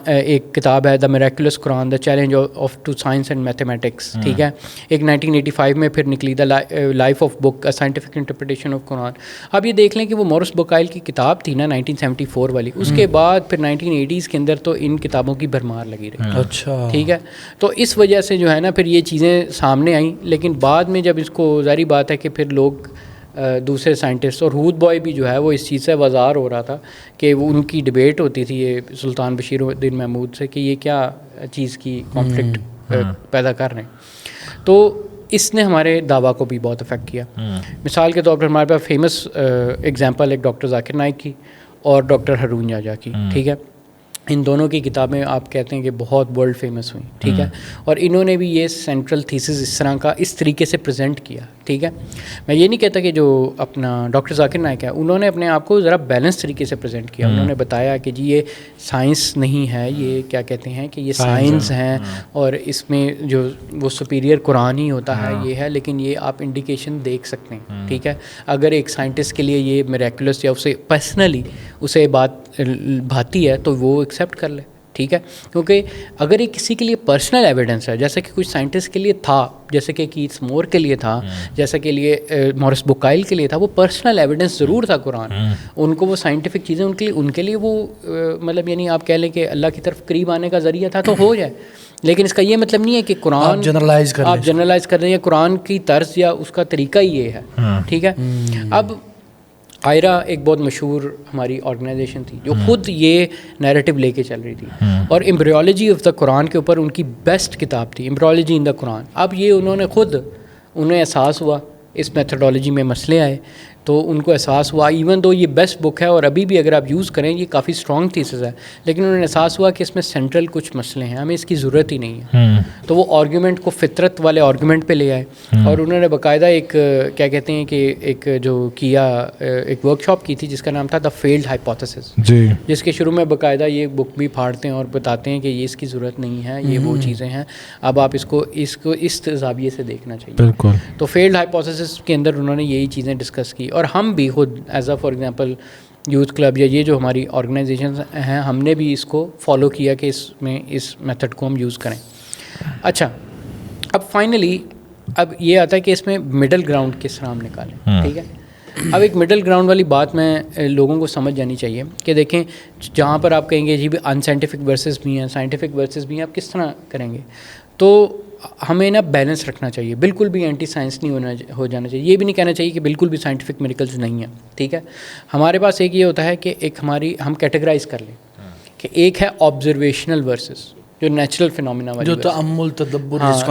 ایک کتاب ہے the miraculous Quran, the challenge of to science and mathematics. ٹھیک ہے. ایک 1985 میں پھر نکلی the life of book, scientific interpretation of Quran. اب یہ دیکھ لیں کہ وہ مورس بوکائل کی کتاب تھی نا 1974 والی, اس کے بعد پھر 1980s کے اندر تو ان کتابوں کی بھرمار لگی رہی. اچھا. ٹھیک ہے. تو اس وجہ سے جو ہے نا پھر یہ چیزیں سامنے آئیں, لیکن بعد میں جب اس کو ظاہری بات ہے کہ پھر لوگ دوسرے سائنٹسٹ, اور ہود بوائے بھی جو ہے وہ اس چیز سے وزار ہو رہا تھا کہ وہ ان کی ڈبیٹ ہوتی تھی یہ سلطان بشیر الدین محمود سے کہ یہ کیا چیز کی کانفلکٹ پیدا کر رہے ہیں. تو اس نے ہمارے دعویٰ کو بھی بہت افیکٹ کیا. مثال کے طور پر ہمارے پاس فیمس ایگزامپل ایک ڈاکٹر ذاکر نائک کی اور ڈاکٹر ہارون جاجا کی. ٹھیک ہے. ان دونوں کی کتابیں آپ کہتے ہیں کہ بہت ورلڈ فیمس ہوئیں. ٹھیک ہے. اور انہوں نے بھی یہ سینٹرل تھیسس اس طرح کا اس طریقے سے پریزنٹ کیا. ٹھیک ہے. میں یہ نہیں کہتا کہ جو اپنا ڈاکٹر ذاکر نائک ہے انہوں نے اپنے آپ کو ذرا بیلنس طریقے سے پریزنٹ کیا. انہوں نے بتایا کہ جی یہ سائنس نہیں ہے, یہ کیا کہتے ہیں کہ یہ سائنس ہیں, اور اس میں جو وہ سپیریئر قرآن ہی ہوتا ہے یہ ہے, لیکن یہ آپ انڈیکیشن دیکھ سکتے ہیں. ٹھیک ہے. اگر ایک سائنٹسٹ کے لیے یہ میریکولس یا اسے پرسنلی اسے بات بھاتی ہے تو وہ ایکسیپٹ کر لے. ٹھیک ہے. کیونکہ اگر یہ کسی کے لیے پرسنل ایویڈنس ہے, جیسے کہ کچھ سائنٹسٹ کے لیے تھا, جیسے کہ کیتس مور کے لیے تھا, جیسے کہ لیے مورس بوکائل کے لیے تھا, وہ پرسنل ایویڈنس ضرور تھا قرآن. ان کو وہ سائنٹیفک چیزیں ان کے لیے وہ مطلب یعنی آپ کہہ لیں کہ اللہ کی طرف قریب آنے کا ذریعہ تھا تو ہو جائے. لیکن اس کا یہ مطلب نہیں ہے کہ قرآن آپ جنرلائز کر رہے ہیں, قرآن کی طرز یا اس کا طریقہ ہی یہ ہے. ٹھیک ہے. اب آئرا ایک بہت مشہور ہماری آرگنائزیشن تھی جو خود یہ نیریٹو لے کے چل رہی تھی, اور ایمبریولوجی آف دا قرآن کے اوپر ان کی بیسٹ کتاب تھی, ایمبریولوجی ان دا قرآن. اب یہ انہیں احساس ہوا, اس میتھڈالوجی میں مسئلے آئے, تو ان کو احساس ہوا ایون دو یہ بیسٹ بک ہے اور ابھی بھی اگر آپ یوز کریں یہ کافی اسٹرانگ تھیسز ہے، لیکن انہوں نے احساس ہوا کہ اس میں سینٹرل کچھ مسئلے ہیں، ہمیں اس کی ضرورت ہی نہیں ہے. تو وہ آرگیومنٹ کو فطرت والے آرگیومنٹ پہ لے آئے اور انہوں نے باقاعدہ ایک کیا کہتے ہیں کہ ایک جو کیا ایک ورک شاپ کی تھی جس کا نام تھا دا فیلڈ ہائپوتھیسس، جس کے شروع میں باقاعدہ یہ بک بھی پھاڑتے ہیں اور بتاتے ہیں کہ یہ اس کی ضرورت نہیں ہے، یہ وہ چیزیں ہیں، اب آپ اس کو اس زاویے سے دیکھنا چاہیے. بالکل. تو فیلڈ ہائپوتھیسس کے اندر انہوں نے یہی چیزیں ڈسکس کی اور ہم بھی خود as a for example youth club یا یہ جو ہماری آرگنائزیشنز ہیں ہم نے بھی اس کو فالو کیا کہ اس میں اس میتھڈ کو ہم یوز کریں. اچھا اب فائنلی اب یہ آتا ہے کہ اس میں مڈل گراؤنڈ کس طرح ہم نکالیں. ٹھیک ہے، اب ایک مڈل گراؤنڈ والی بات میں لوگوں کو سمجھ جانی چاہیے کہ دیکھیں جہاں پر آپ کہیں گے جی بھی ان سائنٹیفک ورسز بھی ہیں، سائنٹیفک ورسز بھی ہیں، آپ کس طرح کریں گے؟ تو ہمیں نا بیلنس رکھنا چاہیے، بالکل بھی اینٹی سائنس نہیں ہو جانا چاہیے، یہ بھی نہیں کہنا چاہیے کہ بالکل بھی سائنٹیفک میریکلز نہیں ہیں. ٹھیک ہے، ہمارے پاس ایک یہ ہوتا ہے کہ ایک ہماری ہم کیٹیگرائز کر لیں کہ ایک ہے آبزرویشنل ورسز جو نیچرل فینومینا والی جو تأمل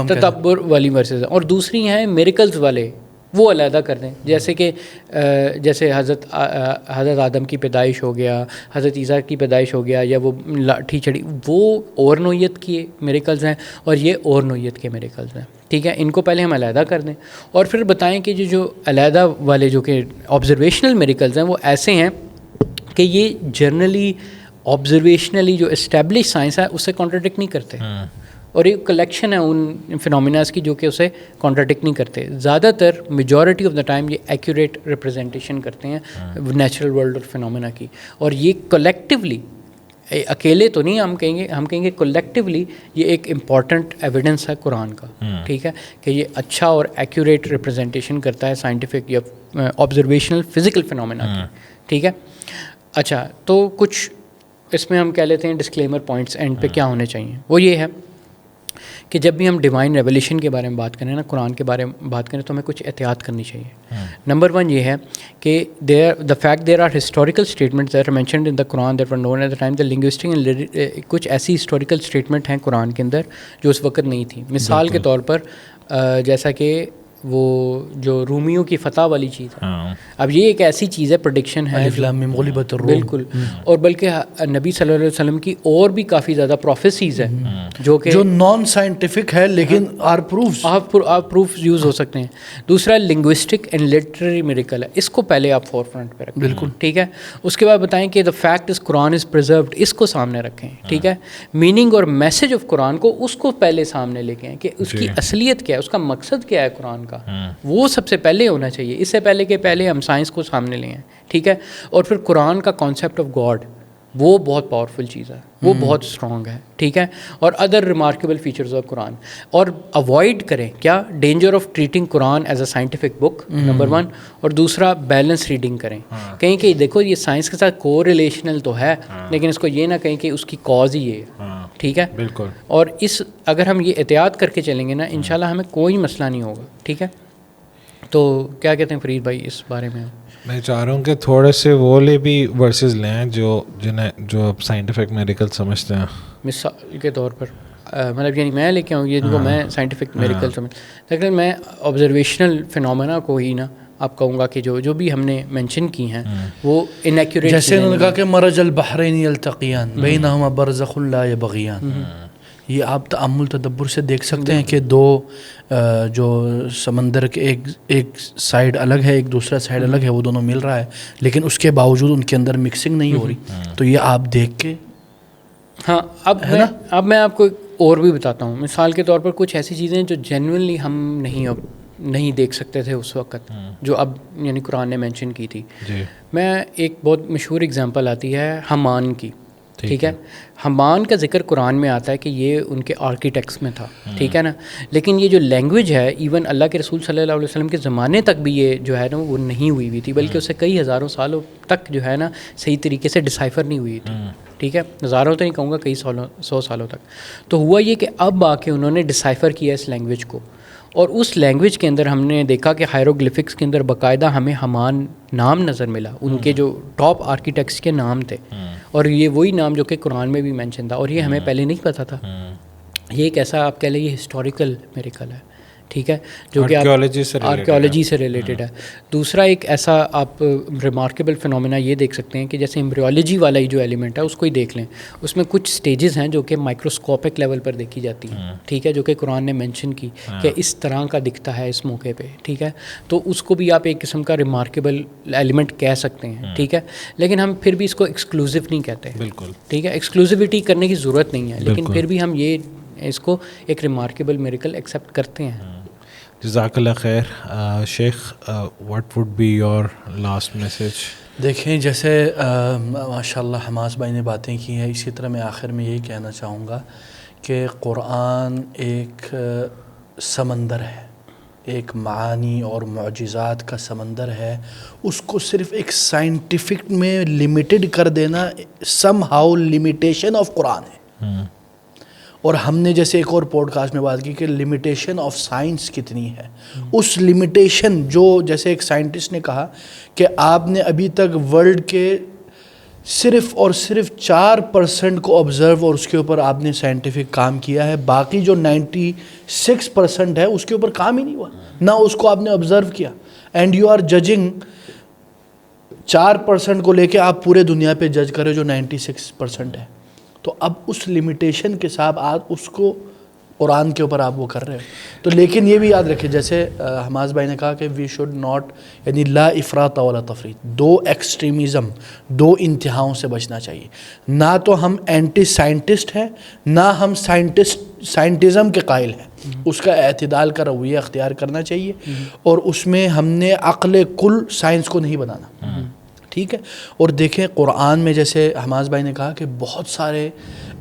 تدبر والی ورسز ہیں، اور دوسری ہیں میریکلز والے، وہ علیحدہ کر دیں. جیسے کہ جیسے حضرت آدم کی پیدائش ہو گیا، حضرت عیسیٰ کی پیدائش ہو گیا، یا وہ لاٹھی چڑھی، وہ اور نوعیت کے میریکلز ہیں اور یہ اور نوعیت کے میریکلز ہیں. ٹھیک ہے، ان کو پہلے ہم علیحدہ کر دیں اور پھر بتائیں کہ جو علیحدہ والے جو کہ آبزرویشنل میریکلز ہیں وہ ایسے ہیں کہ یہ جنرلی آبزرویشنلی جو اسٹیبلش سائنس ہے اس سے کانٹراڈکٹ نہیں کرتے، اور ایک کلیکشن ہے ان فینومیناز کی جو کہ اسے کانٹراڈکٹ نہیں کرتے. زیادہ تر میجورٹی آف دا ٹائم یہ ایکوریٹ ریپرزنٹیشن کرتے ہیں نیچرل ورلڈ اور فینومینا کی، اور یہ کلیکٹیولی اکیلے تو نہیں ہم کہیں گے کلیکٹیولی یہ ایک امپورٹنٹ ایویڈنس ہے قرآن کا. ٹھیک ہے، کہ یہ اچھا اور ایکوریٹ ریپرزنٹیشن کرتا ہے سائنٹیفک یا آبزرویشنل فزیکل فینومینا کی. ٹھیک ہے، اچھا تو کچھ اس میں ہم کہہ لیتے ہیں ڈسکلیمر پوائنٹس اینڈ پہ کیا ہونے چاہیے. وہ یہ ہے کہ جب بھی ہم ڈیوائن ریولیشن کے بارے میں بات کریں نا، قرآن کے بارے میں بات کریں، تو ہمیں کچھ احتیاط کرنی چاہیے. نمبر 1 یہ ہے کہ the fact there are historical statements that are mentioned in the Quran that were known at the time the linguistic, کچھ ایسی ہسٹوریکل اسٹیٹمنٹ ہیں قرآن کے اندر جو اس وقت نہیں تھی. مثال کے طور پر جیسا کہ وہ جو رومیوں کی فتح والی چیز ہے، اب یہ ایک ایسی چیز ہے، پریڈکشن ہے بالکل، اور بلکہ نبی صلی اللہ علیہ وسلم کی اور بھی کافی زیادہ پروفیسیز ہیں جو کہ نان سائنٹیفک ہے لیکن آر پروف یوز ہو سکتے ہیں. دوسرا لنگوسٹک اینڈ لٹریری میریکل ہے، اس کو پہلے آپ فور فرنٹ پہ رکھیں. بالکل ٹھیک ہے. اس کے بعد بتائیں کہ the fact is Quran is preserved, اس کو سامنے رکھیں. ٹھیک ہے، میننگ اور میسج آف قرآن کو اس کو پہلے سامنے لے کے آئیں کہ اس کی اصلیت کیا ہے، اس کا مقصد کیا ہے قرآن کا، وہ سب سے پہلے ہونا چاہیے، اس سے پہلے کہ پہلے ہم سائنس کو سامنے لے آئیں. ٹھیک ہے، اور پھر قرآن کا کانسیپٹ آف گاڈ وہ بہت پاورفل چیز ہے، وہ بہت اسٹرانگ ہے. ٹھیک ہے، اور ادر ریمارکیبل فیچرز آف قرآن. اور اوائڈ کریں کیا danger of treating Quran as a scientific book, number 1، اور دوسرا بیلنس ریڈنگ کریں. کہیں کہ دیکھو یہ سائنس کے ساتھ کو ریلیشنل تو ہے لیکن اس کو یہ نہ کہیں کہ اس کی کاز ہی یہ ہے. ٹھیک ہے، بالکل. اور اگر ہم یہ احتیاط کر کے چلیں گے نا انشاءاللہ ہمیں کوئی مسئلہ نہیں ہوگا. ٹھیک ہے، تو کیا کہتے ہیں فرید بھائی اس بارے میں؟ میں چاہ رہا ہوں کہ تھوڑے سے وہ لے بھی ورسز لیں جو آپ سائنٹیفک میریکل سمجھتے ہیں. مثال کے طور پر مطلب یعنی میں لے کے آؤں جن کو میں سائنٹیفک میریکل سمجھ، لیکن میں آبزرویشنل فینومینا کو ہی نا آپ کہوں گا کہ جو بھی ہم نے مینشن کی ہیں وہ انیکوریٹ، جیسے انہوں نے کہا کہ مرج البحرین یلتقیان بینہما برزخ لا یبغیان. یہ آپ تأمل تدبر سے دیکھ سکتے ہیں کہ دو جو سمندر کے ایک سائڈ الگ ہے، ایک دوسرا سائڈ الگ ہے، وہ دونوں مل رہا ہے لیکن اس کے باوجود ان کے اندر مکسنگ نہیں ہو رہی. تو یہ آپ دیکھ کے ہاں اب میں آپ کو اور بھی بتاتا ہوں. مثال کے طور پر کچھ ایسی چیزیں جو جینوئنلی ہم نہیں دیکھ سکتے تھے اس وقت، جو اب یعنی قرآن نے مینشن کی تھی. میں ایک بہت مشہور اگزامپل آتی ہے حمان کی. ٹھیک ہے، حمان کا ذکر قرآن میں آتا ہے کہ یہ ان کے آرکیٹیکٹس میں تھا. ٹھیک ہے نا، لیکن یہ جو لینگویج ہے ایون اللہ کے رسول صلی اللہ علیہ وسلم کے زمانے تک بھی یہ جو ہے نا وہ نہیں ہوئی تھی، بلکہ اسے کئی ہزاروں سالوں تک جو ہے نا صحیح طریقے سے ڈسائفر نہیں ہوئی تھی. ٹھیک ہے، ہزاروں تو نہیں کہوں گا، کئی 100 سالوں تک. تو ہوا یہ کہ اب آ کے انہوں نے ڈسائفر کیا اس لینگویج کو، اور اس لینگویج کے اندر ہم نے دیکھا کہ ہائیروگلفکس کے اندر باقاعدہ ہمیں حمان نام نظر ملا، ان کے جو ٹاپ آرکیٹیکٹس کے نام تھے، اور یہ وہی نام جو کہ قرآن میں بھی مینشن تھا، اور یہ ہمیں پہلے نہیں پتہ تھا. یہ ایک ایسا آپ کہہ لیں یہ ہسٹوریکل میریکل ہے ٹھیک ہے, جو کہ آرکیولوجی سے ریلیٹڈ ہے. دوسرا ایک ایسا آپ ریمارکیبل فنومینا یہ دیکھ سکتے ہیں کہ جیسے ایمبریولوجی والا جو ایلیمنٹ ہے اس کو ہی دیکھ لیں, اس میں کچھ سٹیجز ہیں جو کہ مائکروسکوپک لیول پر دیکھی جاتی ہیں, ٹھیک ہے, جو کہ قرآن نے مینشن کی کہ اس طرح کا دکھتا ہے اس موقع پہ, ٹھیک ہے. تو اس کو بھی آپ ایک قسم کا ریمارکیبل ایلیمنٹ کہہ سکتے ہیں, ٹھیک ہے. لیکن ہم پھر بھی اس کو ایکسکلوسیو نہیں کہتے, بالکل, ٹھیک ہے, ایکسکلوسیوٹی کرنے کی ضرورت نہیں ہے, لیکن پھر بھی ہم یہ اس کو ایک ریمارکیبل میریکل ایکسیپٹ کرتے ہیں. جزاک اللہ خیر. شیخ, what would be your last message? دیکھیں, جیسے ماشاء اللہ حماس بھائی نے باتیں کی ہیں, اسی طرح میں آخر میں یہی کہنا چاہوں گا کہ قرآن ایک سمندر ہے, ایک معانی اور معجزات کا سمندر ہے. اس کو صرف ایک سائنٹیفک میں لمیٹڈ کر دینا سم ہاؤ لمیٹیشن آف قرآن ہے. اور ہم نے جیسے ایک اور پوڈ کاسٹ میں بات کی کہ لمیٹیشن آف سائنس کتنی ہے. اس لمیٹیشن جو جیسے ایک سائنٹسٹ نے کہا کہ آپ نے ابھی تک ورلڈ کے صرف اور صرف 4% کو آبزرو اور اس کے اوپر آپ نے سائنٹیفک کام کیا ہے, باقی جو 96% ہے اس کے اوپر کام ہی نہیں ہوا, نہ اس کو آپ نے آبزرو کیا. اینڈ یو آر ججنگ 4% کو لے کے آپ پورے دنیا پہ جج کرے جو 96% ہے. تو اب اس لمیٹیشن کے ساتھ آپ اس کو قرآن کے اوپر آپ وہ کر رہے ہو. تو لیکن یہ بھی یاد رکھیں, جیسے حماس بھائی نے کہا کہ وی شوڈ ناٹ, یعنی لا افراط ولا تفریط, دو ایکسٹریمزم, دو انتہاؤں سے بچنا چاہیے. نہ تو ہم اینٹی سائنٹسٹ ہیں, نہ ہم سائنٹزم کے قائل ہیں. اس کا اعتدال کا رویہ اختیار کرنا چاہیے, اور اس میں ہم نے عقل کل سائنس کو نہیں بنانا, ٹھیک ہے. اور دیکھیں قرآن میں جیسے حماس بھائی نے کہا کہ بہت سارے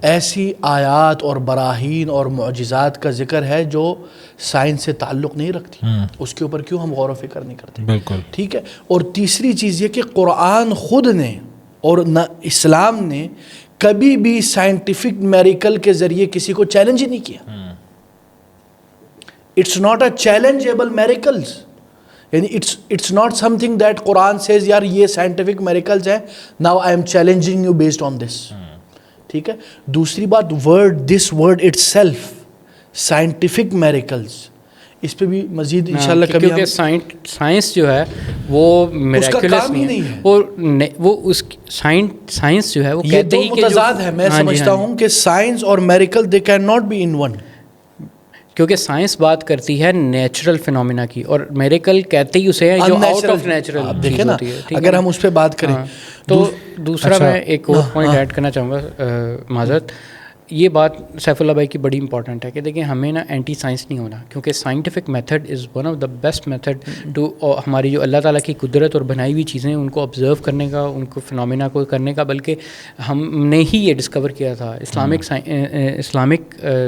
ایسی آیات اور براہین اور معجزات کا ذکر ہے جو سائنس سے تعلق نہیں رکھتی, اس کے اوپر کیوں ہم غور و فکر نہیں کرتے؟ بالکل, ٹھیک ہے. اور تیسری چیز یہ کہ قرآن خود نے اور نہ اسلام نے کبھی بھی سائنٹیفک میریکل کے ذریعے کسی کو چیلنج ہی نہیں کیا. It's not a challengeable miracles, یعنی it's not something that Quran says یار یہ سائنٹیفک میریکلز ہیں, now I am challenging you based on this, ٹھیک ہے. دوسری بات, this word itself scientific miracles, اس پہ بھی مزید انشاءاللہ کبھی کیونکہ سائنس جو ہے وہ میریکلس نہیں ہے, وہ اس سائنس جو ہے وہ یہ دو متضاد ہے. میں سمجھتا ہوں کہ سائنس اور miracle they can not be in one, کیونکہ سائنس بات کرتی ہے نیچرل فنومینا کی, اور میریکل کہتے ہی اسے جو آؤٹ آف نیچرل. آپ دیکھیں نا, اگر ہم اس پہ بات کریں تو دوسرا میں ایک اور پوائنٹ ایڈ کرنا چاہوں گا, معذرت, یہ بات سیف اللہ بھائی کی بڑی امپورٹنٹ ہے کہ دیکھیں ہمیں نا اینٹی سائنس نہیں ہونا, کیونکہ scientific method is one of the best method to ہماری جو اللہ تعالیٰ کی قدرت اور بنائی ہوئی چیزیں ان کو آبزرو کرنے کا, ان کو فنومینا کو کرنے کا, بلکہ ہم نے ہی یہ ڈسکور کیا تھا, اسلامک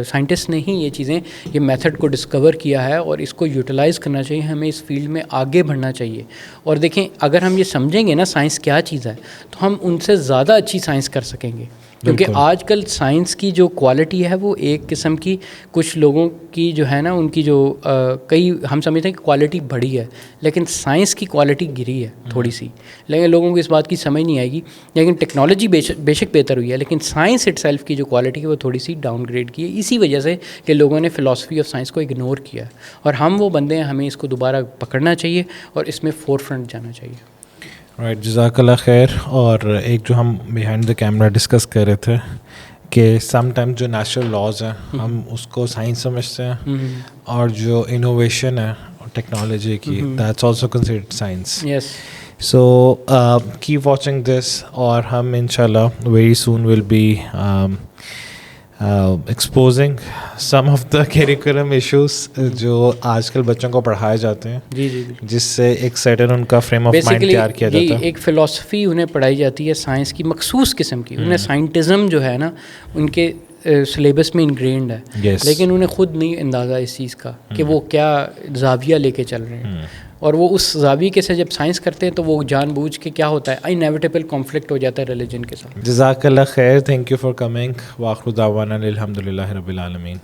سائنٹسٹ نے ہی یہ چیزیں, یہ میتھڈ کو ڈسکور کیا ہے, اور اس کو یوٹیلائز کرنا چاہیے. ہمیں اس فیلڈ میں آگے بڑھنا چاہیے. اور دیکھیں اگر ہم یہ سمجھیں گے نا سائنس کیا چیز ہے, تو ہم ان سے زیادہ اچھی سائنس کر سکیں گے. کیونکہ آج کل سائنس کی جو کوالٹی ہے وہ ایک قسم کی, کچھ لوگوں کی جو ہے نا ان کی جو کئی ہم سمجھتے ہیں کہ کوالٹی بڑھی ہے, لیکن سائنس کی کوالٹی گری ہے تھوڑی سی. لیکن لوگوں کو اس بات کی سمجھ نہیں آئے گی. لیکن ٹیکنالوجی بے شک بہتر ہوئی ہے, لیکن سائنس اٹ سیلف کی جو کوالٹی ہے وہ تھوڑی سی ڈاؤن گریڈ کی ہے, اسی وجہ سے کہ لوگوں نے فلاسفی آف سائنس کو اگنور کیا ہے. اور ہم وہ بندے ہیں, ہمیں اس کو دوبارہ پکڑنا چاہیے اور اس میں فور فرنٹ جانا چاہیے. رائٹ, جزاک اللہ خیر. اور ایک جو ہم بیہائنڈ دا کیمرہ ڈسکس کر رہے تھے کہ سم ٹائم جو نیچرل لاز ہیں ہم اس کو سائنس سمجھتے ہیں, اور جو انوویشن ہے ٹیکنالوجی کی that's also considered science. Yes, so keep watching this, اور ہم انشاءاللہ very soon will be exposing some of the curriculum issues جو آج کل بچوں کو پڑھائے جاتے ہیں, جس سے ایک سرٹن ان کا فریم آف مائنڈ تیار کیا جاتا ہے. ایک فلاسفی انہیں پڑھائی جاتی ہے سائنس کی, مخصوص قسم کی. انہیں سائنٹزم جو ہے نا ان کے سلیبس میں انگرینڈ ہے, لیکن انہیں خود نہیں اندازہ اس چیز کا کہ وہ کیا زاویہ لے کے چل رہے ہیں. اور وہ اس زاویے کے سے جب سائنس کرتے ہیں تو وہ جان بوجھ کے کیا ہوتا ہے, انیویٹیبل کانفلکٹ ہو جاتا ہے ریلیجن کے ساتھ. جزاک اللہ خیر, تھینک یو فار کمنگ. وآخر دعوانا الحمد للہ رب العالمین.